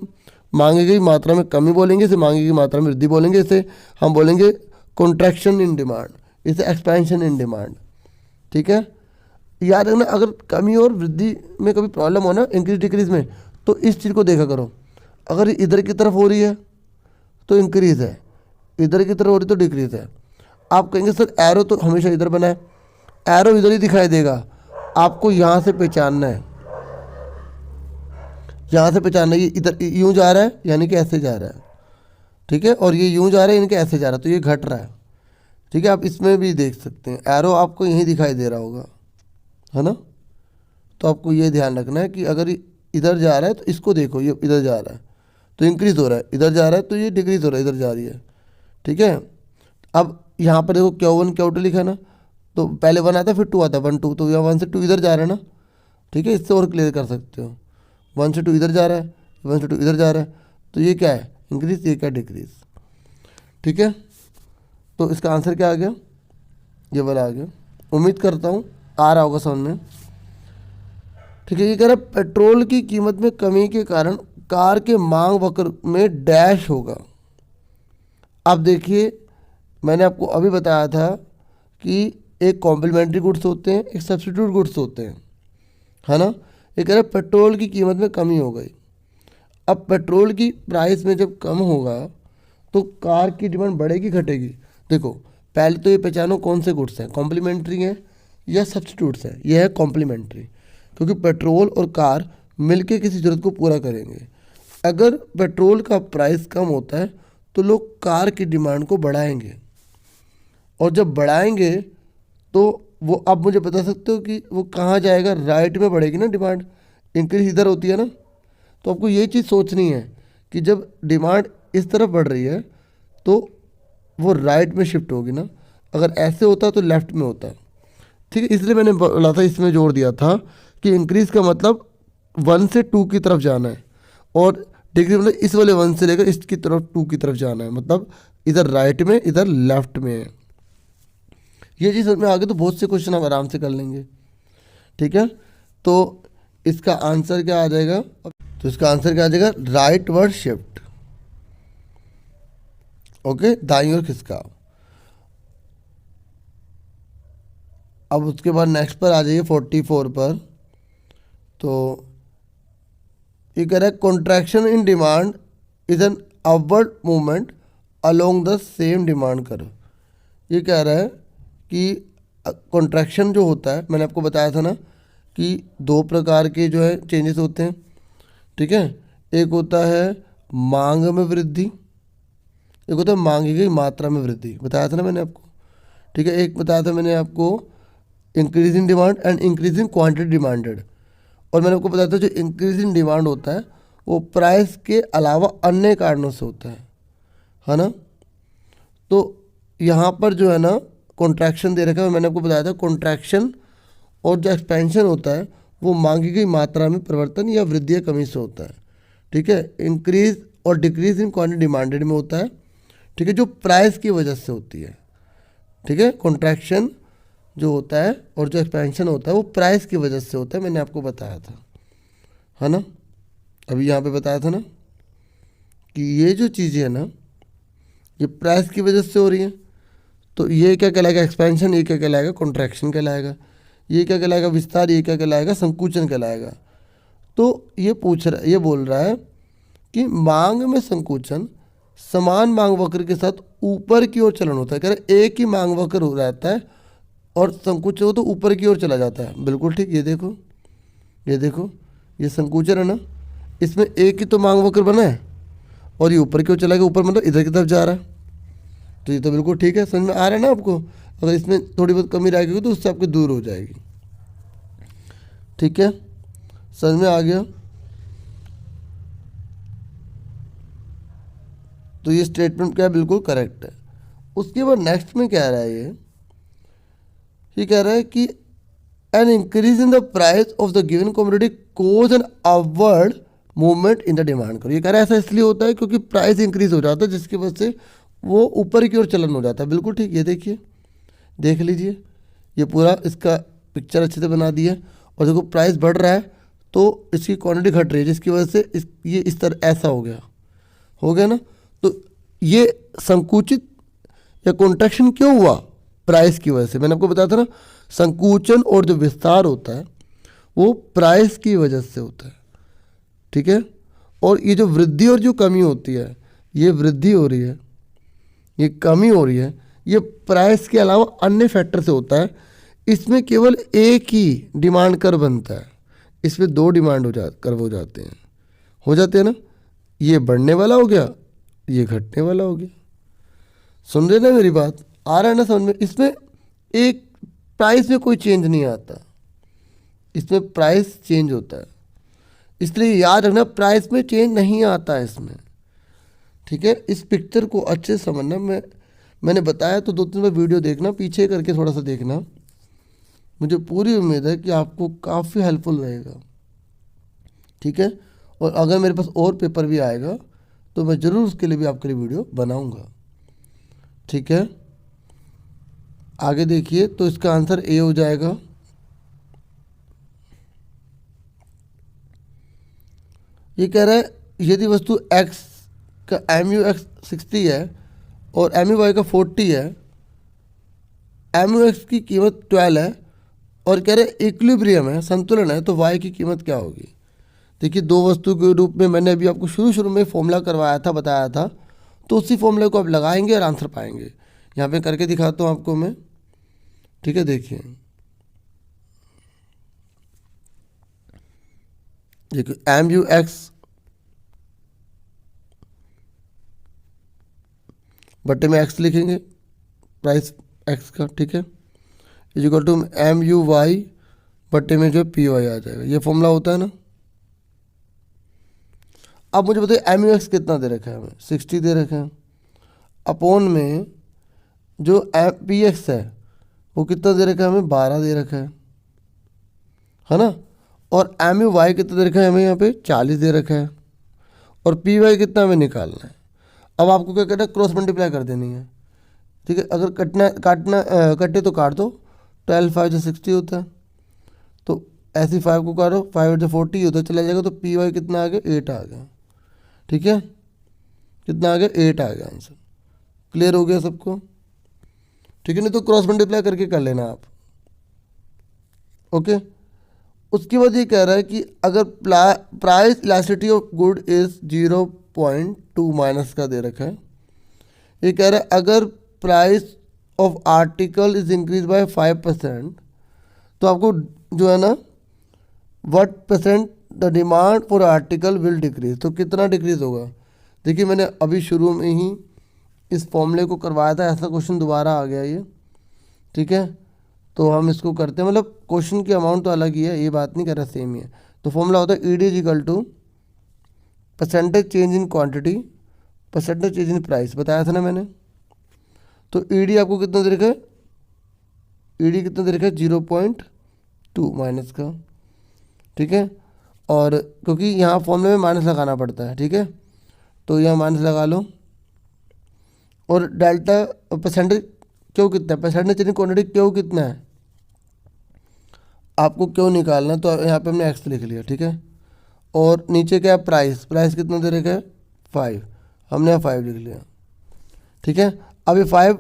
A: मांगी गई मात्रा में कमी बोलेंगे, इसे मांगी गई मात्रा में वृद्धि बोलेंगे, इसे हम बोलेंगे कॉन्ट्रैक्शन इन डिमांड, इसे एक्सपेंशन इन डिमांड, ठीक है। याद रखना अगर कमी और वृद्धि में कभी प्रॉब्लम हो ना, इंक्रीज डिक्रीज में, तो इस चीज़ को देखा करो, अगर इधर की तरफ हो रही है तो इंक्रीज है, इधर की तरफ हो रही तो डिक्रीज है। आप कहेंगे सर एरो तो हमेशा इधर बना है, एरो इधर ही दिखाई देगा, आपको यहाँ से पहचानना है, यहाँ से पहचानना है, ये इधर यूँ जा रहा है यानी कि ऐसे जा रहा है, ठीक है, और ये यूँ जा रहा है यानी कि ऐसे जा रहा है, तो ये घट रहा है, ठीक है। आप इसमें भी देख सकते हैं एरो आपको यहीं दिखाई दे रहा होगा, है ना। तो आपको ये ध्यान रखना है कि अगर इधर जा रहा है तो इसको देखो, ये इधर जा रहा है तो इंक्रीज हो रहा है, इधर जा रहा है तो ये डिक्रीज हो रहा है, इधर जा रही है, ठीक है। अब यहाँ पर देखो Q1 Q2 लिखा है ना, तो पहले 1 आता है फिर 2 आता है, 1 2, तो यहाँ 1 से 2 इधर जा रहा है ना, ठीक है। इससे और क्लियर कर सकते हो, 1 से 2 इधर जा रहा है, 1 से 2 इधर जा रहा है, तो ये क्या है? इंक्रीज, ये क्या? डिक्रीज, ठीक है। तो इसका आंसर क्या आ गया? ये वाला आ गया। उम्मीद करता हूँ आ रहा होगा समझ में, ठीक है। ये कह रहा है पेट्रोल की कीमत में कमी के कारण कार के मांग वक्र में डैश होगा। अब देखिए मैंने आपको अभी बताया था कि एक कॉम्प्लीमेंट्री गुड्स होते हैं, एक सब्स्टिट्यूट गुड्स होते हैं, है ना। ये कह रहे हैं पेट्रोल की कीमत में कमी हो गई। अब पेट्रोल की प्राइस में जब कम होगा तो कार की डिमांड बढ़ेगी घटेगी? देखो पहले तो ये पहचानो कौन से गुड्स हैं, कॉम्प्लीमेंट्री हैं या सब्स्टिट्यूट्स हैं। ये है कॉम्प्लीमेंट्री, क्योंकि पेट्रोल और कार मिलके किसी ज़रूरत को पूरा करेंगे। अगर पेट्रोल का प्राइस कम होता है तो लोग कार की डिमांड को बढ़ाएंगे, और जब बढ़ाएंगे तो वो आप मुझे बता सकते हो कि वो कहाँ जाएगा? राइट में बढ़ेगी ना डिमांड, इंक्रीज इधर होती है ना। तो आपको ये चीज़ सोचनी है कि जब डिमांड इस तरफ बढ़ रही है तो वो राइट में शिफ्ट होगी ना, अगर ऐसे होता तो लेफ्ट में होता, ठीक है। इसलिए मैंने बोला था, इसमें जोड़ दिया था कि इंक्रीज का मतलब 1 से 2 की तरफ जाना है, और डिक्रीज मतलब इस वाले 1 से लेकर इसकी तरफ 2 की तरफ जाना है, मतलब इधर राइट में इधर लेफ्ट में है। ये चीज़ में आगे तो बहुत से क्वेश्चन हम आराम से कर लेंगे, ठीक है। तो इसका आंसर क्या आ जाएगा? तो इसका आंसर क्या आ जाएगा? राइट वर्ड शिफ्ट, ओके, दाईं ओर खिसका। अब उसके बाद नेक्स्ट पर आ जाइए 44 पर। तो ये कह रहा है contraction in demand is an upward movement along the same demand curve. ये कह रहा है कि कॉन्ट्रैक्शन जो होता है, मैंने आपको बताया था ना कि 2 प्रकार के जो है चेंजेस होते हैं, ठीक है। एक होता है मांग में वृद्धि, एक होता है मांगी गई मात्रा में वृद्धि, बताया था ना मैंने आपको, ठीक है। एक बताया था मैंने आपको increase in demand and increase in quantity demanded, और मैंने आपको बताया था जो इंक्रीज इन डिमांड होता है वो प्राइस के अलावा अन्य कारणों से होता है ना। तो यहाँ पर जो है ना कॉन्ट्रैक्शन दे रखा है, मैंने आपको बताया था कॉन्ट्रैक्शन और जो एक्सपेंशन होता है वो मांगी गई मात्रा में परिवर्तन या वृद्धि या कमी से होता है, ठीक है। इंक्रीज और डिक्रीज इन क्वांटिटी डिमांडेड में होता है, ठीक है, जो प्राइस की वजह से होती है, ठीक है। कॉन्ट्रैक्शन जो होता है और जो एक्सपेंशन होता है वो प्राइस की वजह से होता है, मैंने आपको बताया था, है ना। अभी यहाँ पे बताया था ना कि ये जो चीज़ें है ना ये प्राइस की वजह से हो रही हैं, तो ये क्या कहलाएगा एक्सपेंशन, ये क्या कहलाएगा कॉन्ट्रैक्शन कहलाएगा, ये क्या कहलाएगा विस्तार, ये क्या कहलाएगा संकुचन कहलाएगा। तो ये ये बोल रहा है कि मांग में संकुचन समान मांग वक्र के साथ ऊपर की ओर चलन होता है, कह रहे एक ही मांग वक्र हो रहता है और संकुचन हो तो ऊपर की ओर चला जाता है, बिल्कुल ठीक। ये देखो ये संकुचन है ना, इसमें एक ही तो मांग वक्र बना है और ये ऊपर की ओर चला गया, ऊपर मतलब इधर की तरफ जा रहा है, तो ये तो बिल्कुल ठीक है, समझ में आ रहा है ना आपको। अगर इसमें थोड़ी बहुत कमी रहेगी तो उससे आपकी दूर हो जाएगी, ठीक है, समझ में आ गया। तो ये स्टेटमेंट क्या है, बिल्कुल करेक्ट है। उसके बाद नेक्स्ट में क्या रहा है, ये कह रहा है कि an increase in the price of the given commodity cause an upward movement in the demand करो। ये कह रहा है ऐसा इसलिए होता है क्योंकि प्राइस इंक्रीज हो जाता है जिसकी वजह से वो ऊपर की ओर चलन हो जाता है, बिल्कुल ठीक। ये देखिए, देख लीजिए, ये पूरा इसका पिक्चर अच्छे से बना दिया, और देखो प्राइस बढ़ रहा है तो इसकी क्वांटिटी घट रही है जिसकी वजह से ये इस तरह ऐसा हो गया ना। तो ये संकुचित या कॉन्ट्रैक्शन क्यों हुआ, प्राइस की वजह से। मैंने आपको बताया था ना संकुचन और जो विस्तार होता है वो प्राइस की वजह से होता है, ठीक है। और ये जो वृद्धि और जो कमी होती है, ये वृद्धि हो रही है, ये कमी हो रही है, ये प्राइस के अलावा अन्य फैक्टर से होता है। इसमें केवल एक ही डिमांड कर बनता है, इसमें दो डिमांड हो जाते हैं ना। ये बढ़ने वाला हो गया, ये घटने वाला हो गया, सुन रहे ना मेरी बात, आ रहा है ना समझ में। इसमें एक प्राइस में कोई चेंज नहीं आता, इसमें प्राइस चेंज होता है, इसलिए याद रखना प्राइस में चेंज नहीं आता है इसमें, ठीक है। इस पिक्चर को अच्छे से समझना, मैंने बताया तो 2-3 बार वीडियो देखना, पीछे करके थोड़ा सा देखना, मुझे पूरी उम्मीद है कि आपको काफ़ी हेल्पफुल रहेगा, ठीक है। और अगर मेरे पास और पेपर भी आएगा तो मैं ज़रूर उसके लिए भी आपके लिए वीडियो बनाऊंगा, ठीक है। आगे देखिए, तो इसका आंसर ए हो जाएगा। ये कह रहा है यदि वस्तु x का MUX 60 है और MUY का 40 है, MUX की कीमत 12 है और कह रहे इक्विलिब्रियम है, संतुलन है, तो y की कीमत क्या होगी। देखिए, दो वस्तु के रूप में मैंने अभी आपको शुरू में फॉर्मूला करवाया था, बताया था, तो उसी फॉर्मूले को आप लगाएंगे और आंसर पाएंगे। यहाँ पे करके दिखाता हूँ आपको मैं, ठीक है। देखिए MUX बटे में x लिखेंगे, प्राइस x का, ठीक है, इक्वल टू MUY बटे में जो PY आ जाएगा, ये फॉर्मूला होता है ना। अब मुझे बताइए MUX कितना दे रखा है हमें, 60 दे रखा है, अपॉन में जो PX है वो कितना दे रखा है हमें, 12 दे रखा है ना। और MUY कितना दे रखा है हमें, यहाँ पे 40 दे रखा है, और PY कितना हमें निकालना है। अब आपको क्या करना है, क्रॉस मल्टीप्लाई कर देनी है, ठीक है। अगर कटे तो काट दो, 12 5 जो 60 होता है, तो ऐसे 5 को काटो, 5 जो 40 होता है, चला जाएगा, तो PY कितना आ गया, 8 आ गया, ठीक है। कितना आ गया, 8 आ गया आंसर। क्लियर हो गया सबको, ठीक है। नहीं तो क्रॉस मल्टीप्लाई करके कर लेना आप, ओके। उसके बाद ये कह रहा है कि अगर price elasticity of good is 0.2 minus का दे रखा है। ये कह रहा है अगर price of article is increase by 5%, तो आपको जो है ना what % the demand for article will decrease, तो कितना डिक्रीज होगा, देखिए मैंने अभी शुरू में ही इस फॉर्मूले को करवाया था, ऐसा क्वेश्चन दोबारा आ गया ये, ठीक है। तो हम इसको करते हैं, मतलब क्वेश्चन की अमाउंट तो अलग ही है, ये बात नहीं कर रहा, सेम ही है। तो फॉर्मूला होता है ED percentage change in quantity percentage change in price, बताया था ना मैंने। तो ED आपको कितना दे रखा है, ED कितना दे रखा है 0.2 माइनस का, ठीक है। और क्योंकि यहाँ फॉर्मूले में माइनस लगाना पड़ता है, ठीक है, तो यहाँ माइनस लगा लो। और डेल्टा परसेंटेज क्यों कितना है, परसेंटेज चेंज इन क्वांटिटी क्यों कितना है, आपको क्यों निकालना है, तो यहाँ पे हमने एक्स लिख लिया, ठीक है। और नीचे क्या है, प्राइस, प्राइस कितना दे रखा है 5, हमने यहाँ 5 लिख लिया, ठीक है। अब ये 5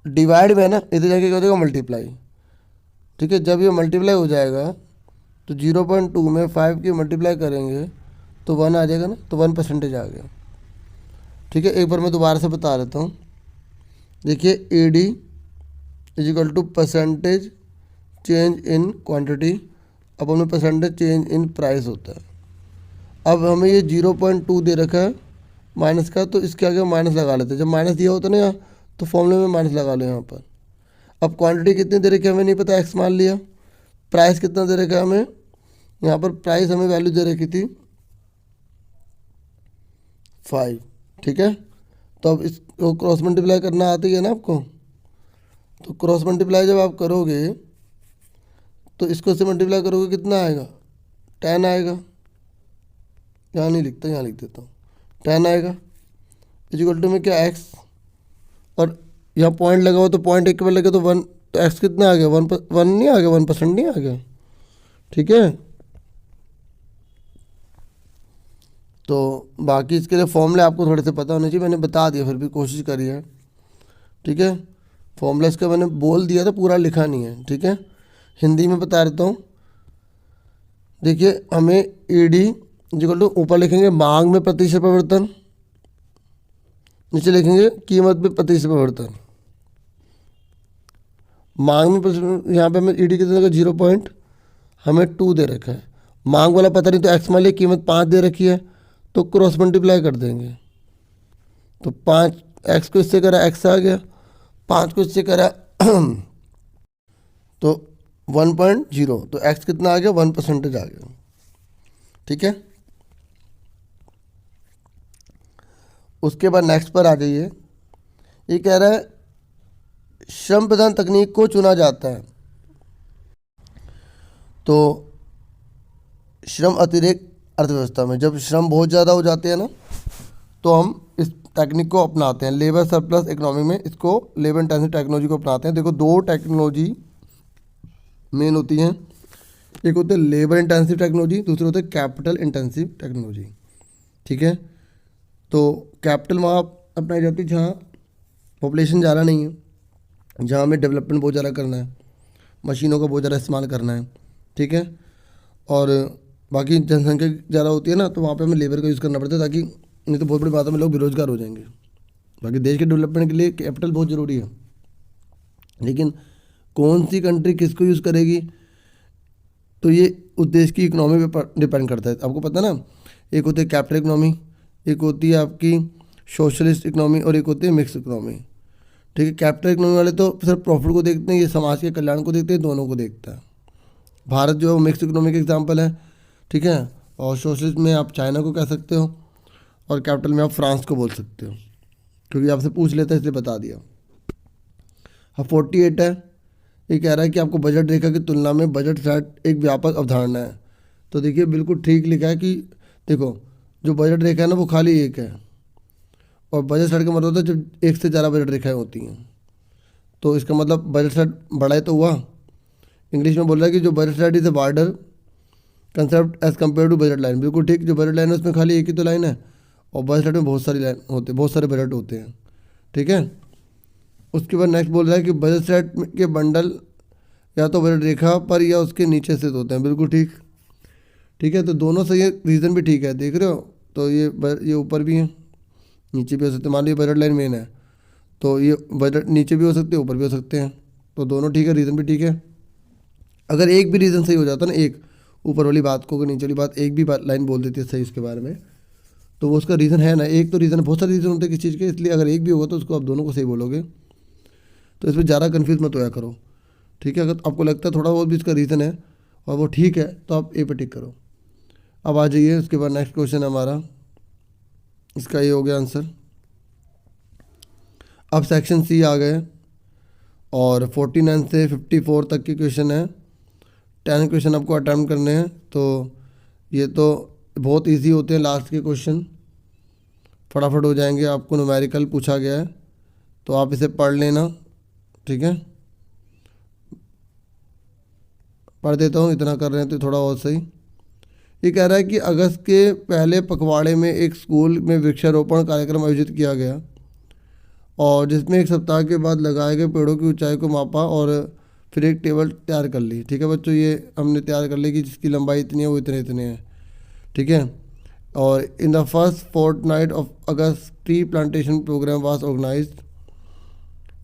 A: डिवाइड में है ना, इधर जाके क्या हो जाएगा मल्टीप्लाई, ठीक है। जब ये मल्टीप्लाई हो जाएगा तो 0.2 में 5 की मल्टीप्लाई करेंगे तो 1 आ जाएगा ना, तो 1% आ गया, ठीक है। एक बार मैं दोबारा से बता देता हूँ। देखिए ED = percentage change in quantity अब हमें परसेंटेज चेंज इन प्राइस होता है। अब हमें ये 0.2 दे रखा है माइनस का, तो इसके आगे माइनस लगा लेते हैं। जब माइनस दिया होता है ना यहाँ, तो फॉर्मूले में माइनस लगा लो यहाँ पर। अब क्वांटिटी कितनी दे रखी है हमें नहीं पता, एक्स मान लिया। प्राइस कितना दे रखा है हमें, यहाँ पर प्राइस हमें वैल्यू दे रखी थी 5, ठीक है। तो अब इसको क्रॉस मल्टीप्लाई करना आती है ना आपको, तो क्रॉस मल्टीप्लाई जब आप करोगे तो इसको से मल्टीप्लाई करोगे कितना आएगा, 10 आएगा। यहाँ नहीं लिखता, यहाँ लिख देता हूँ, 10 आएगा इक्वल टू में क्या एक्स, और यहाँ पॉइंट लगा हुआ तो पॉइंट एक के बाद लगे तो 1, तो एक्स कितना आ गया 1 नहीं आ गया, 1% नहीं आ गया, ठीक है। तो बाकी इसके लिए फॉर्मूले आपको थोड़े से पता होने चाहिए, मैंने बता दिया, फिर भी कोशिश करी है, ठीक है। फॉर्मूला इसका मैंने बोल दिया था, पूरा लिखा नहीं है, ठीक है। हिंदी में बता देता हूँ। देखिए हमें ED = ऊपर लिखेंगे मांग में प्रतिशत परिवर्तन, नीचे लिखेंगे कीमत में प्रतिशत परिवर्तन। मांग में यहाँ पे हमें ED कितना का 0.2 दे रखा है, मांग वाला पता नहीं, तो एक्स मान लिया, कीमत 5 दे रखी है, तो क्रॉस मल्टीप्लाई कर देंगे। तो 5 एक्स को इससे करा एक्स आ गया, 5 को इससे करा तो 1.0, तो एक्स कितना आ गया 1% आ गया, ठीक है। उसके बाद नेक्स्ट पर आ जाइए। ये कह रहा है श्रम प्रधान तकनीक को चुना जाता है, तो श्रम अतिरेक अर्थव्यवस्था में जब श्रम बहुत ज़्यादा हो जाते हैं ना, तो हम इस टेक्निक को अपनाते हैं। लेबर सरप्लस इकोनॉमी में इसको लेबर इंटेंसिव टेक्नोलॉजी को अपनाते हैं। देखो 2 टेक्नोलॉजी मेन होती हैं, एक होते हैं लेबर इंटेंसिव टेक्नोलॉजी, दूसरे होते हैं कैपिटल इंटेंसिव टेक्नोलॉजी, ठीक है। तो कैपिटल वहाँ अपनाई जाती है जहाँ पॉपुलेशन ज़्यादा नहीं है, जहाँ हमें डेवलपमेंट बहुत ज़्यादा करना है, मशीनों का बहुत ज़्यादा इस्तेमाल करना है, ठीक है। और बाकी जनसंख्या ज़्यादा होती है ना, तो वहाँ पे हमें लेबर का यूज़ करना पड़ता है, ताकि नहीं तो बहुत बड़ी मात्रा में लोग बेरोजगार हो जाएंगे। बाकी देश के डेवलपमेंट के लिए कैपिटल बहुत ज़रूरी है, लेकिन कौन सी कंट्री किसको यूज़ करेगी, तो ये उस देश की इकनॉमी पे डिपेंड करता है। आपको पता है ना, एक होती है कैपिटल इकनॉमी, एक होती है आपकी सोशलिस्ट इकनॉमी, और एक होती है मिक्स इकनॉमी, ठीक है। कैपिटल इकनॉमी वाले तो सिर्फ प्रॉफिट को देखते हैं, ये समाज के कल्याण को देखते हैं, दोनों को देखता है। भारत जो है वो मिक्स इकनॉमी का एग्जाम्पल है, ठीक है। और सोशलिस्ट में आप चाइना को कह सकते हो, और कैपिटल में आप फ्रांस को बोल सकते हो, क्योंकि आपसे पूछ लेता है इसलिए बता दिया। हाँ 48 है, ये कह रहा है कि आपको बजट रेखा की तुलना में बजट सेट एक व्यापक अवधारणा है। तो देखिए बिल्कुल ठीक लिखा है कि देखो जो बजट रेखा है ना वो खाली एक है, और बजट सेट का मतलब होता है जब एक से ज़्यादा बजट रेखाएं होती हैं, तो इसका मतलब बजट सेट बड़ा है तो हुआ। इंग्लिश में बोल रहा है कि जो budget set is a broader concept as compare to budget line, बिल्कुल ठीक। जो बजट लाइन है उसमें खाली एक ही तो लाइन है, और बजट सेट में बहुत सारी लाइन होते हैं, बहुत सारे बजट होते हैं, ठीक है। उसके बाद नेक्स्ट बोल रहा है कि बजट सेट के बंडल या तो बजट रेखा पर या उसके नीचे स्थित होते हैं, बिल्कुल ठीक, ठीक है। तो दोनों से ये रीज़न भी ठीक है, देख रहे हो। तो ये ऊपर भी है नीचे भी हो सकते हैं, मान लीजिए बजट लाइन मेन है, तो ये बजट नीचे भी हो सकते हैं ऊपर भी हो सकते हैं, तो दोनों ठीक है, रीज़न भी ठीक है। अगर एक भी रीज़न सही हो जाता ना, एक ऊपर वाली बात को, अगर नीचे वाली बात एक भी लाइन बोल देती है सही इसके बारे में, तो वो उसका रीज़न है ना, एक तो रीज़न, बहुत सारे रीज़न होते हैं किसी चीज़ के, इसलिए अगर एक भी होगा तो उसको आप दोनों को सही बोलोगे। तो इसमें ज़्यादा कन्फ्यूज़ मत होया करो, ठीक है। अगर आपको लगता है थोड़ा बहुत भी इसका रीज़न है और वो ठीक है तो आप ए पे टिक करो। अब आ जाइए, उसके बाद नेक्स्ट क्वेश्चन है हमारा, इसका ये हो गया आंसर। अब सेक्शन सी आ गए और 49 से 54 तक के क्वेश्चन है। 10 क्वेश्चन आपको अटैम्प्ट करने हैं, तो ये तो बहुत इजी होते हैं, लास्ट के क्वेश्चन फटाफट हो जाएंगे। आपको न्यूमेरिकल पूछा गया है तो आप इसे पढ़ लेना, ठीक है। पढ़ देता हूँ, इतना कर रहे हैं तो थोड़ा और सही। ये कह रहा है कि अगस्त के पहले पखवाड़े में एक स्कूल में वृक्षारोपण कार्यक्रम आयोजित किया गया और जिसमें एक सप्ताह के बाद लगाए गए पेड़ों की ऊंचाई को मापा और फिर एक टेबल तैयार कर ली, ठीक है बच्चों। ये हमने तैयार कर ली कि जिसकी लंबाई इतनी है वो इतने इतने है, ठीक है। और in the first fortnight of August tree plantation programme was organised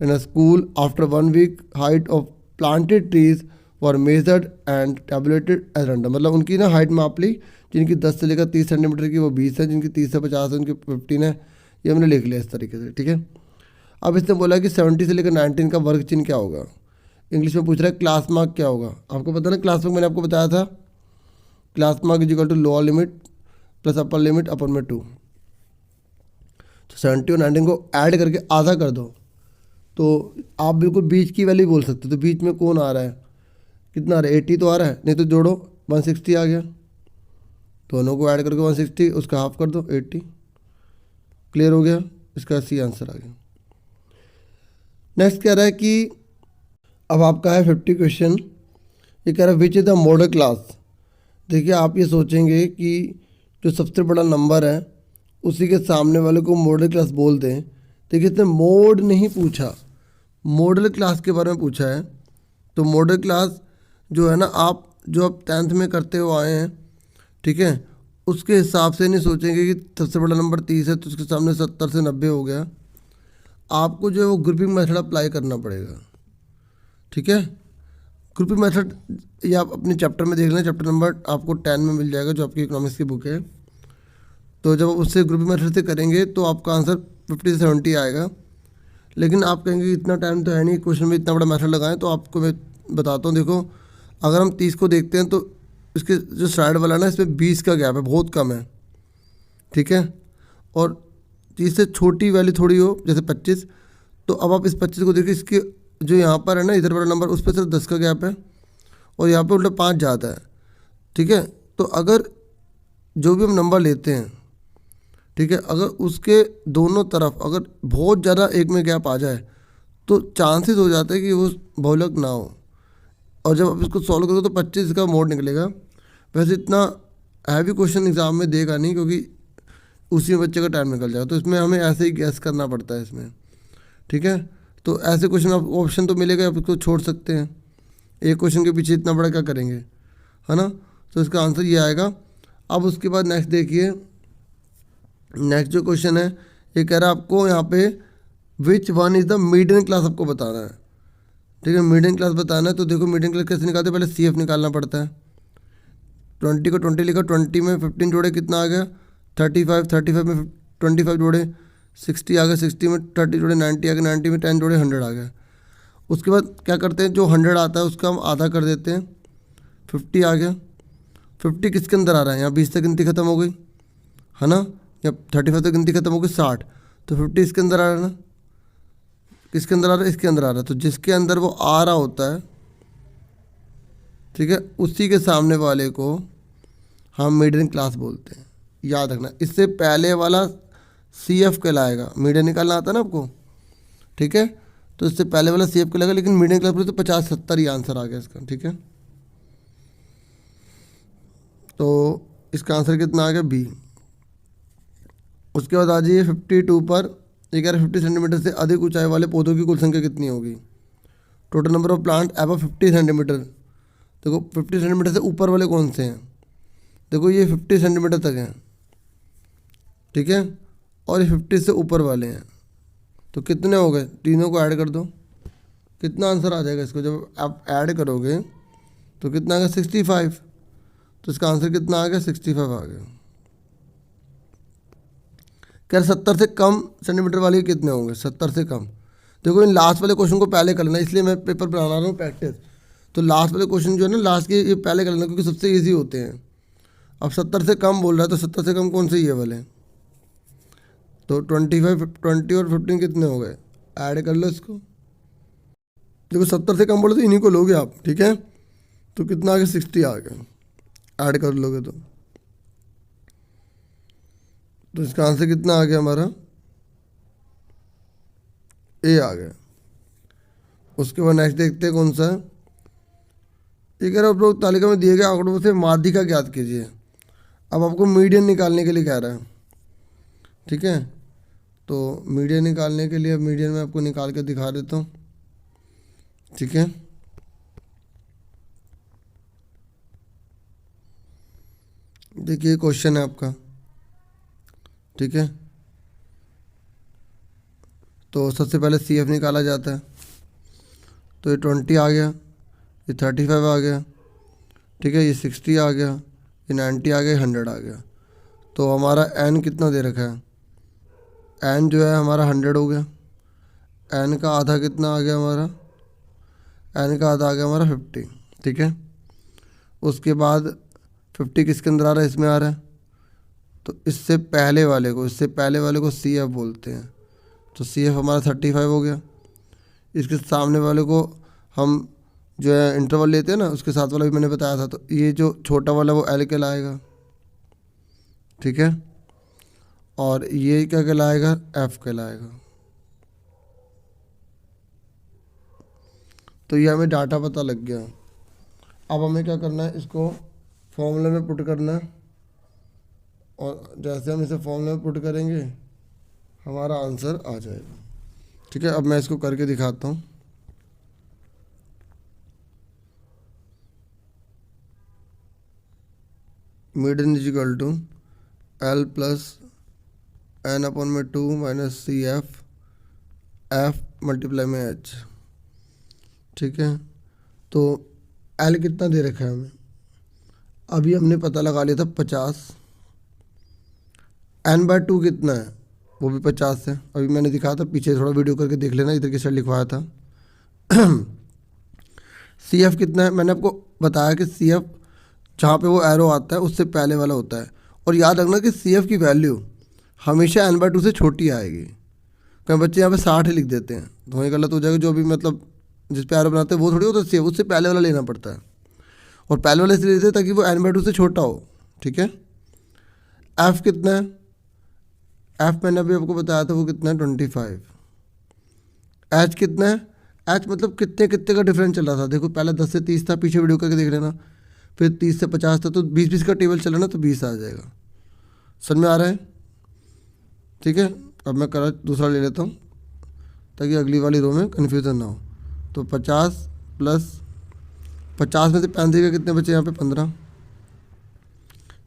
A: in a school. After 1 week height of planted trees were measured and tabulated as random. मतलब उनकी ना हाइट माप ली, जिनकी 10 से लेकर 30 सेंटीमीटर की वो 20 है, जिनकी 30 से 50 है उनकी 15 है। ये हमने लिख लिया इस तरीके से, ठीक है। अब इसने बोला कि 70 से लेकर 19 का वर्ग चिन्ह क्या होगा। इंग्लिश में पूछ रहा है क्लास मार्क क्या होगा। आपको पता ना क्लास मार्क मैंने आपको बताया था, class mark is equal to lower limit plus upper limit अपन में 2। तो 70 और 19 को ऐड करके आधा कर दो तो आप बिल्कुल बीच की वैल्यू बोल सकते हो। तो बीच में कौन आ रहा है, कितना आ रहा है, 80 तो आ रहा है, नहीं तो जोड़ो 160 आ गया, दोनों को ऐड करके 160 उसका हाफ कर दो 80। क्लियर हो गया, इसका सी आंसर आ गया। नेक्स्ट कह रहा है कि अब आपका है 50 क्वेश्चन। ये कह रहा है which is the model class. देखिए आप ये सोचेंगे कि जो सबसे बड़ा नंबर है उसी के सामने वाले को मॉडल क्लास बोल दें। देखिए इसने मोड नहीं पूछा, मॉडल क्लास के बारे में पूछा है। तो मॉडल क्लास जो है ना, आप जो अब 10th में करते हो आए हैं, ठीक है, उसके हिसाब से नहीं सोचेंगे कि सबसे बड़ा नंबर 30 है तो उसके सामने 70 से 90 हो गया। आपको जो है वो ग्रुपिंग मेथड अप्लाई करना पड़ेगा, ठीक है। ग्रुपिंग मेथड ये आप अपने चैप्टर में देख लें, चैप्टर नंबर आपको 10 में मिल जाएगा जो आपकी इकोनॉमिक्स की बुक है। तो जब उससे ग्रुपिंग मेथड से करेंगे तो आपका आंसर 50 से 70 आएगा। लेकिन आप कहेंगे इतना टाइम तो है नहीं, क्वेश्चन में इतना बड़ा मेथड लगाएं। तो आपको मैं बताता हूँ, देखो अगर हम 30 को देखते हैं तो इसके जो साइड वाला ना, इसमें 20 का गैप है, बहुत कम है, ठीक है। और 30 से छोटी वैल्यू थोड़ी हो जैसे 25, तो अब आप इस 25 को देखिए, इसके जो यहाँ पर है ना इधर वाला नंबर, उस पर सिर्फ 10 का गैप है और यहाँ पे उल्टा 5 जाता है, ठीक है। तो अगर जो भी हम नंबर लेते हैं, ठीक है, अगर उसके दोनों तरफ अगर बहुत ज़्यादा एक में गैप आ जाए तो चांसेस हो जाते हैं कि वो बहुलक ना हो। और जब आप इसको सॉल्व करोगे तो 25 का मोड निकलेगा। वैसे इतना हैवी क्वेश्चन एग्जाम में देगा नहीं, क्योंकि उसी में बच्चे का टाइम निकल जाएगा। तो इसमें हमें ऐसे ही गैस करना पड़ता है इसमें, ठीक है। तो ऐसे क्वेश्चन आप ऑप्शन तो मिलेगा, आप इसको छोड़ सकते हैं। एक क्वेश्चन के पीछे इतना बड़ा क्या करेंगे, है ना। तो इसका आंसर ये आएगा। अब उसके बाद नेक्स्ट देखिए, नेक्स्ट जो क्वेश्चन है ये कह रहा है आपको यहाँ पे which one is the median class आपको बताना है, ठीक है। मीडियन क्लास बताना है तो देखो मीडियन क्लास कैसे निकालते हैं, पहले CF निकालना पड़ता है। 20 को 20 लिखा, 20 में 15 जोड़े कितना आ गया 35, 35 में 25 जोड़े 60 आ गया, 60 में 30 जोड़े 90 आ गया, 90 में 10 जोड़े 100 आ गया। उसके बाद क्या करते हैं, जो 100 आता है उसका हम आधा कर देते हैं, 50 आ गया। 50 किसके अंदर आ रहा है, यहाँ 20 तक गिनती खत्म हो गई, है ना, या 35 तक गिनती खत्म हो गई 60। तो 50 इसके अंदर आ रहा है ना, किसके अंदर आ रहा है, इसके अंदर आ रहा है। तो जिसके अंदर वो आ रहा होता है, ठीक है, उसी के सामने वाले को हम मीडियन क्लास बोलते हैं, याद रखना। इससे पहले वाला CF कहलाएगा, मीडियन निकालना आता है ना आपको, ठीक है। तो इससे पहले वाला CF कहलाएगा, लेकिन मीडियन क्लास बोले तो 50-70 ही आंसर आ गया इसका, ठीक है। तो इसका आंसर कितना आ गया B। उसके बाद आ जाइए 52 पर। ये कह रहा है 50 सेंटीमीटर से अधिक ऊंचाई वाले पौधों की कुल संख्या कितनी होगी। Total number of plant above 50 centimetre. देखो 50 सेंटीमीटर से ऊपर वाले कौन से हैं, देखो ये 50 सेंटीमीटर तक हैं, ठीक है, और ये 50 से ऊपर वाले हैं। तो कितने हो गए, तीनों को ऐड कर दो, कितना आंसर आ जाएगा इसको जब आप ऐड करोगे तो कितना आ गया 65। तो इसका आंसर कितना आ गया 65 आ गया। क्या 70 से कम सेंटीमीटर वाले कितने होंगे, 70 से कम। देखो इन लास्ट वाले क्वेश्चन को पहले कर लेना, इसलिए मैं पेपर बना रहा हूँ प्रैक्टिस। तो लास्ट वाले क्वेश्चन जो है ना लास्ट के ये पहले कर लेना, क्योंकि सबसे ईजी होते हैं। अब 70 से कम बोल रहा है, तो 70 से कम कौन से ये वाले। तो 25, 20 और 15 कितने हो गए, ऐड कर लो इसको। देखो 70 से कम बोले तो इन्हीं को लोगे आप, ठीक है। तो कितना आ गया, 60 आ गया, ऐड कर लोगे तो इसका आंसर कितना आ गया हमारा, ए आ गया। उसके बाद नेक्स्ट देखते हैं कौन सा है। ये कह रहा है उपरोक्त तालिका में दिए गए आंकड़ों से माध्यिका ज्ञात कीजिए। अब आपको मीडियन निकालने के लिए कह रहा है, ठीक है। तो मीडियन निकालने के लिए, मीडियन में आपको निकाल के दिखा देता हूँ, ठीक है। देखिए क्वेश्चन है आपका, ठीक है। तो सबसे पहले CF निकाला जाता है। तो ये 20 आ गया, ये 35 आ गया, ठीक है, ये 60 आ गया, ये 90 आ गया, 100 आ गया। तो हमारा n कितना दे रखा है, n जो है हमारा 100 हो गया। n का आधा कितना आ गया हमारा, n का आधा आ गया हमारा 50, ठीक है। उसके बाद 50 किसके अंदर आ रहा है, इसमें आ रहा है। तो इससे पहले वाले को CF बोलते हैं। तो CF हमारा 35 हो गया। इसके सामने वाले को हम जो है इंटरवल लेते हैं ना, उसके साथ वाला भी मैंने बताया था। तो ये जो छोटा वाला वो L कहलाएगा, ठीक है। और ये क्या कहलाएगा, F कहलाएगा। तो ये हमें डाटा पता लग गया। अब हमें क्या करना है, इसको फॉर्मूले में पुट करना है। और जैसे हम इसे फॉर्मूले में पुट करेंगे हमारा आंसर आ जाएगा, ठीक है। अब मैं इसको करके दिखाता हूँ। Median is equal to L plus n upon में 2 माइनस CF F मल्टीप्लाई में H, ठीक है। तो L कितना दे रखा है हमें, अभी हमने पता लगा लिया था 50। n/2 कितना है, वो भी 50 है। अभी मैंने दिखाया था, पीछे थोड़ा वीडियो करके देख लेना, इधर की साइड लिखवाया था। CF कितना है, मैंने आपको बताया कि CF जहाँ पे वो एरो आता है उससे पहले वाला होता है। और याद रखना कि CF की वैल्यू हमेशा n/2 से छोटी आएगी। कई बच्चे यहाँ पे 60 लिख देते हैं, तो वही गलत हो जाएगा। जो भी मतलब जिस पे एरो बनाते हैं वो थोड़ी होता है CF, उससे पहले वाला लेना पड़ता है। और पहले वाला इसलिए लेते हैं ताकि वो n/2 से छोटा हो, ठीक है। F कितना है, F मैंने अभी आपको बताया था वो कितना है, 25। H कितना है, H मतलब कितने कितने का डिफरेंस चल रहा था। देखो पहले 10 से 30 था, पीछे वीडियो करके देख लेना। फिर 30 से 50 था, तो 20-20 का टेबल चल रहा ना, तो 20 आ जाएगा। समझ में आ रहा है, ठीक है। अब मैं दूसरा ले लेता हूँ ताकि अगली वाली रो में कन्फ्यूज़न ना हो। तो 50 प्लस 50 में से 35 का कितने बचे यहाँ पे, 15,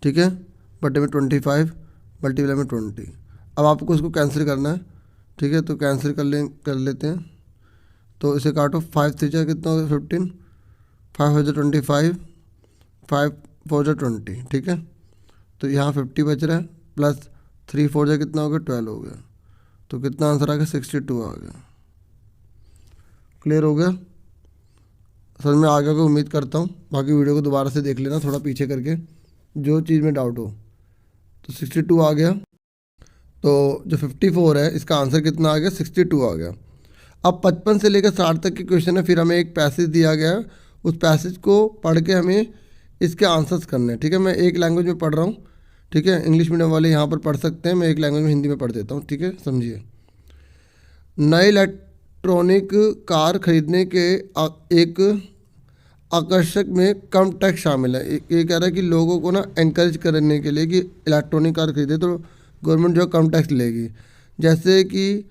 A: ठीक है, बटे में 25 मल्टीप्लाई में 20। अब आपको इसको कैंसिल करना है, ठीक है। तो कैंसिल कर लेते हैं। तो इसे काटो, 5 3 जा कितना होगा, 15, 5 4 25, 5 4 जा 20, ठीक है। तो यहाँ 50 बच रहा है, प्लस 3 4 जा कितना हो गया, 12 हो गया। तो कितना आंसर आ गया, 62 आ गया। क्लियर हो गया, समझ में आ गया को उम्मीद करता हूँ। बाकी वीडियो को दोबारा से देख लेना थोड़ा पीछे करके, जो चीज़ में डाउट हो। तो 62 आ गया। तो जो 54 है इसका आंसर कितना आ गया, 62 आ गया। अब 55 से लेकर 60 तक के क्वेश्चन है, फिर हमें एक पैसेज दिया गया है, उस पैसेज को पढ़ के हमें इसके आंसर्स करने हैं, ठीक है। मैं एक लैंग्वेज में पढ़ रहा हूँ, ठीक है। इंग्लिश मीडियम वाले यहाँ पर पढ़ सकते हैं, मैं एक लैंग्वेज में हिंदी में पढ़ देता हूँ, ठीक है। समझिए, नए इलेक्ट्रॉनिक कार खरीदने के एक आकर्षक में कम टैक्स शामिल है। ये कह रहा है कि लोगों को ना एनकरेज करने के लिए कि इलेक्ट्रॉनिक कार खरीदे तो गवर्नमेंट जो है कम टैक्स लेगी। जैसे कि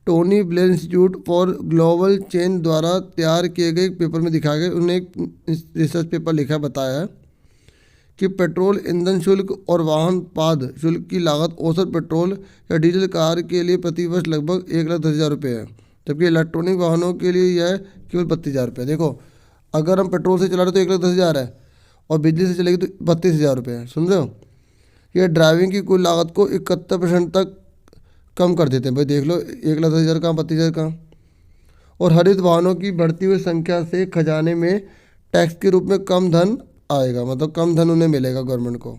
A: Tony Blair institute for global change द्वारा तैयार किए गए पेपर में दिखाया गया, उन्होंने एक रिसर्च पेपर लिखा बताया है कि पेट्रोल ईंधन शुल्क और वाहन पाद शुल्क की लागत औसत पेट्रोल या डीजल कार के लिए प्रति वर्ष लगभग 1,10,000 रुपये है, जबकि इलेक्ट्रॉनिक वाहनों के लिए यह केवल 32,000 रुपये। देखो अगर हम पेट्रोल से चला रहे तो 1,10,000 है, और बिजली से चलेगी तो 32,000 रुपये है। सुन रहे हो, यह ड्राइविंग की कुल लागत को 71% तक कम कर देते हैं। भाई देख लो 1,10,000 कहाँ, 32,000 कहाँ। और हरित वाहनों की बढ़ती हुई संख्या से खजाने में टैक्स के रूप में कम धन आएगा, मतलब कम धन उन्हें मिलेगा गवर्नमेंट को।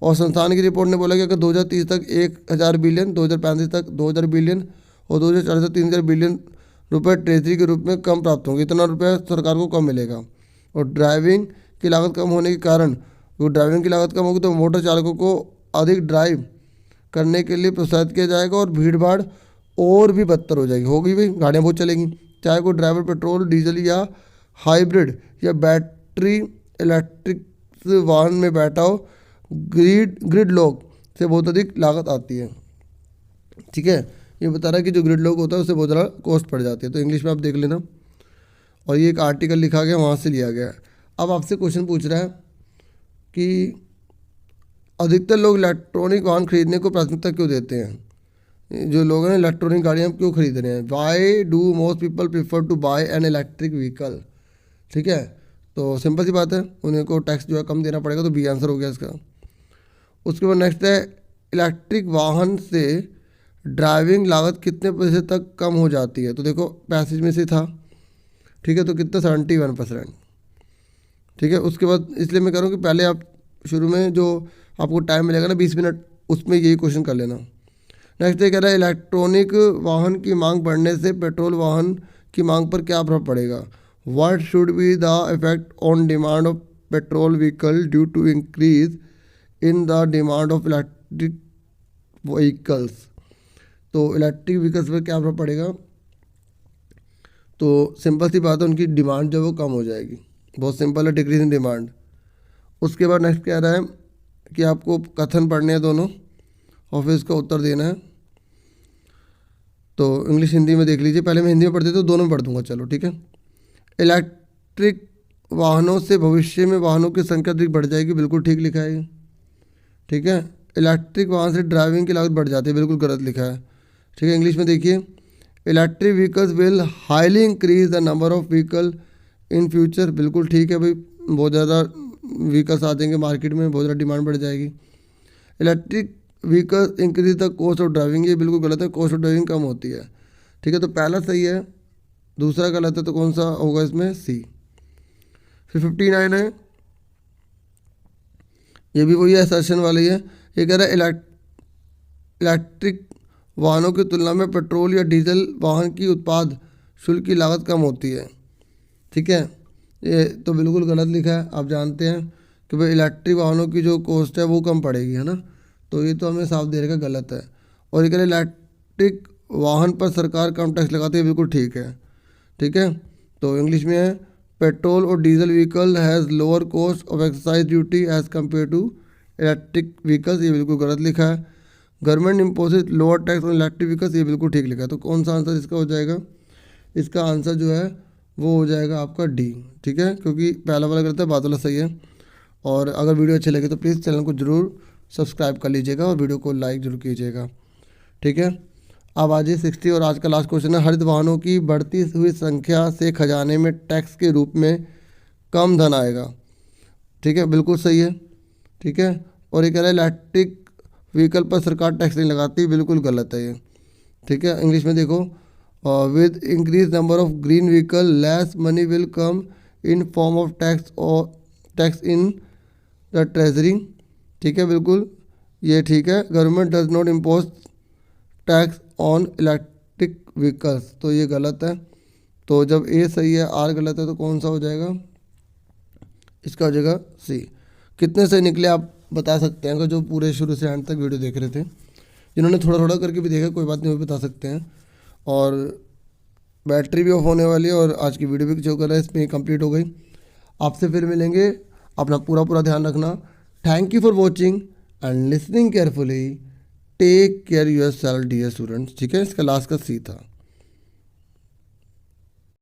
A: और संस्थान की रिपोर्ट ने बोला कि अगर 2030 तक 1,000 बिलियन, 2035 तक 2,000 बिलियन और 2040 तक 3,000 बिलियन रुपए ट्रेजरी के रूप में कम प्राप्त होंगे। इतना रुपया सरकार को कम मिलेगा। और ड्राइविंग की लागत कम होने के कारण, वो ड्राइविंग की लागत कम होगी तो मोटर चालकों को अधिक ड्राइव करने के लिए प्रोत्साहित किया जाएगा और भीड़ भाड़ और भी बदतर हो जाएगी, होगी भाई, गाड़ियाँ बहुत चलेंगी। चाहे कोई ड्राइवर पेट्रोल, डीजल या हाइब्रिड या बैटरी इलेक्ट्रिक वाहन में बैठा हो, ग्रिड लॉक से बहुत अधिक लागत आती है। ठीक है, ये बता रहा है कि जो ग्रिड लॉक होता है उससे बहुत ज़्यादा कॉस्ट पड़ जाती है। तो इंग्लिश में आप देख लेना। और ये एक आर्टिकल लिखा गया, वहाँ से लिया गया है। अब आपसे क्वेश्चन पूछ रहा है कि अधिकतर लोग इलेक्ट्रॉनिक वाहन खरीदने को प्राथमिकता क्यों देते हैं। जो लोग हैं इलेक्ट्रॉनिक गाड़ियाँ क्यों खरीद रहे हैं। Why do most people prefer to buy an electric vehicle. ठीक है, तो सिंपल सी बात है, उन्हें को टैक्स जो है कम देना पड़ेगा। तो बी आंसर हो गया इसका। उसके बाद नेक्स्ट है, इलेक्ट्रिक वाहन से ड्राइविंग लागत कितने प्रतिशत तक कम हो जाती है। तो देखो पैसेज में से था, ठीक है, तो कितना 71%। ठीक है, उसके बाद इसलिए मैं कह रहा हूँ कि पहले आप शुरू में जो आपको टाइम मिलेगा ना 20 मिनट, उसमें यही क्वेश्चन कर लेना। नेक्स्ट ये कह रहा है, इलेक्ट्रॉनिक वाहन की मांग बढ़ने से पेट्रोल वाहन की मांग पर क्या प्रभाव पड़ेगा। What should be the effect on demand of petrol vehicle due to increase in the demand of electric vehicles. तो इलेक्ट्रिक व्हीकल्स पर क्या प्रभाव पड़ेगा। तो सिंपल सी बात है, उनकी डिमांड जो है वो कम हो जाएगी। बहुत सिंपल है, डिक्रीज इन डिमांड। उसके बाद नेक्स्ट कह रहा है कि आपको कथन पढ़ने हैं दोनों और फिर इसका उत्तर देना है। तो इंग्लिश हिंदी में देख लीजिए, पहले मैं हिंदी में पढ़ देता हूँ, दोनों में पढ़ दूंगा। चलो ठीक है। इलेक्ट्रिक वाहनों से भविष्य में वाहनों की संख्या अधिक बढ़ जाएगी, बिल्कुल ठीक लिखा है। ठीक है, इलेक्ट्रिक वाहन से ड्राइविंग की लागत बढ़ जाती है, बिल्कुल गलत लिखा है। ठीक है, इंग्लिश में देखिए, electric vehicles will highly increase the number of vehicle in future. बिल्कुल ठीक है भाई, बहुत ज़्यादा व्हीकल्स आ जाएंगे मार्केट में, बहुत ज़्यादा डिमांड बढ़ जाएगी। Electric vehicle increase the cost of driving, ये बिल्कुल गलत है, कॉस्ट ऑफ ड्राइविंग कम होती है। ठीक है, तो पहला सही है, दूसरा गलत है, तो कौन सा होगा इसमें, सी। फिर 59 है, ये भी वही असर्शन वाली है। ये कह रहा है इलेक्ट्रिक वाहनों की तुलना में पेट्रोल या डीजल वाहन की उत्पाद शुल्क की लागत कम होती है। ठीक है, ये तो बिल्कुल गलत लिखा है। आप जानते हैं कि भाई इलेक्ट्रिक वाहनों की जो कॉस्ट है वो कम पड़ेगी, है ना, तो ये तो हमें साफ दे रखा गलत है। और ये कह रहे इलेक्ट्रिक वाहन पर सरकार कम टैक्स लगाती है, बिल्कुल ठीक है। ठीक है, तो इंग्लिश में है, पेट्रोल और diesel vehicle has lower cost of excise duty as compare to electric vehicles, ये बिल्कुल गलत लिखा है। Government imposes lower tax on electric vehicles, ये बिल्कुल ठीक लिखा है। तो कौन सा आंसर इसका हो जाएगा, इसका आंसर जो है वो हो जाएगा आपका डी। ठीक है, क्योंकि पहला वाला गलत है, बाद वाला सही है। और अगर वीडियो अच्छी लगे तो प्लीज़ चैनल को जरूर सब्सक्राइब कर लीजिएगा और वीडियो को लाइक जरूर कीजिएगा। ठीक है, अब आज 60 और आज का लास्ट क्वेश्चन है, हरित वाहनों की बढ़ती हुई संख्या से खजाने में टैक्स के रूप में कम धन आएगा। ठीक है, बिल्कुल सही है। ठीक है, और ये कह रहा है इलेक्ट्रिक व्हीकल पर सरकार टैक्स नहीं लगाती, बिल्कुल गलत है ये। ठीक है, इंग्लिश में देखो, with increase number of green vehicle less money will come in form of tax और टैक्स इन द ट्रेजरी। ठीक है, बिल्कुल ये ठीक है। Government does not impose tax on electric vehicles, तो ये गलत है। तो जब ए सही है आर गलत है, तो कौन सा हो जाएगा, इसका हो जाएगा सी। कितने सही निकले आप बता सकते हैं, अगर जो पूरे शुरू से एंड तक वीडियो देख रहे थे। जिन्होंने थोड़ा थोड़ा करके भी देखा कोई बात नहीं, वो बता सकते हैं। और बैटरी भी ऑफ होने वाली है और आज की वीडियो भी जो कर रहा है इसमें कंप्लीट हो गई। आपसे फिर मिलेंगे, अपना पूरा ध्यान रखना। Thank you for watching and listening carefully. Take care yourself dear students. ठीक है, इसका लास्ट का सी था।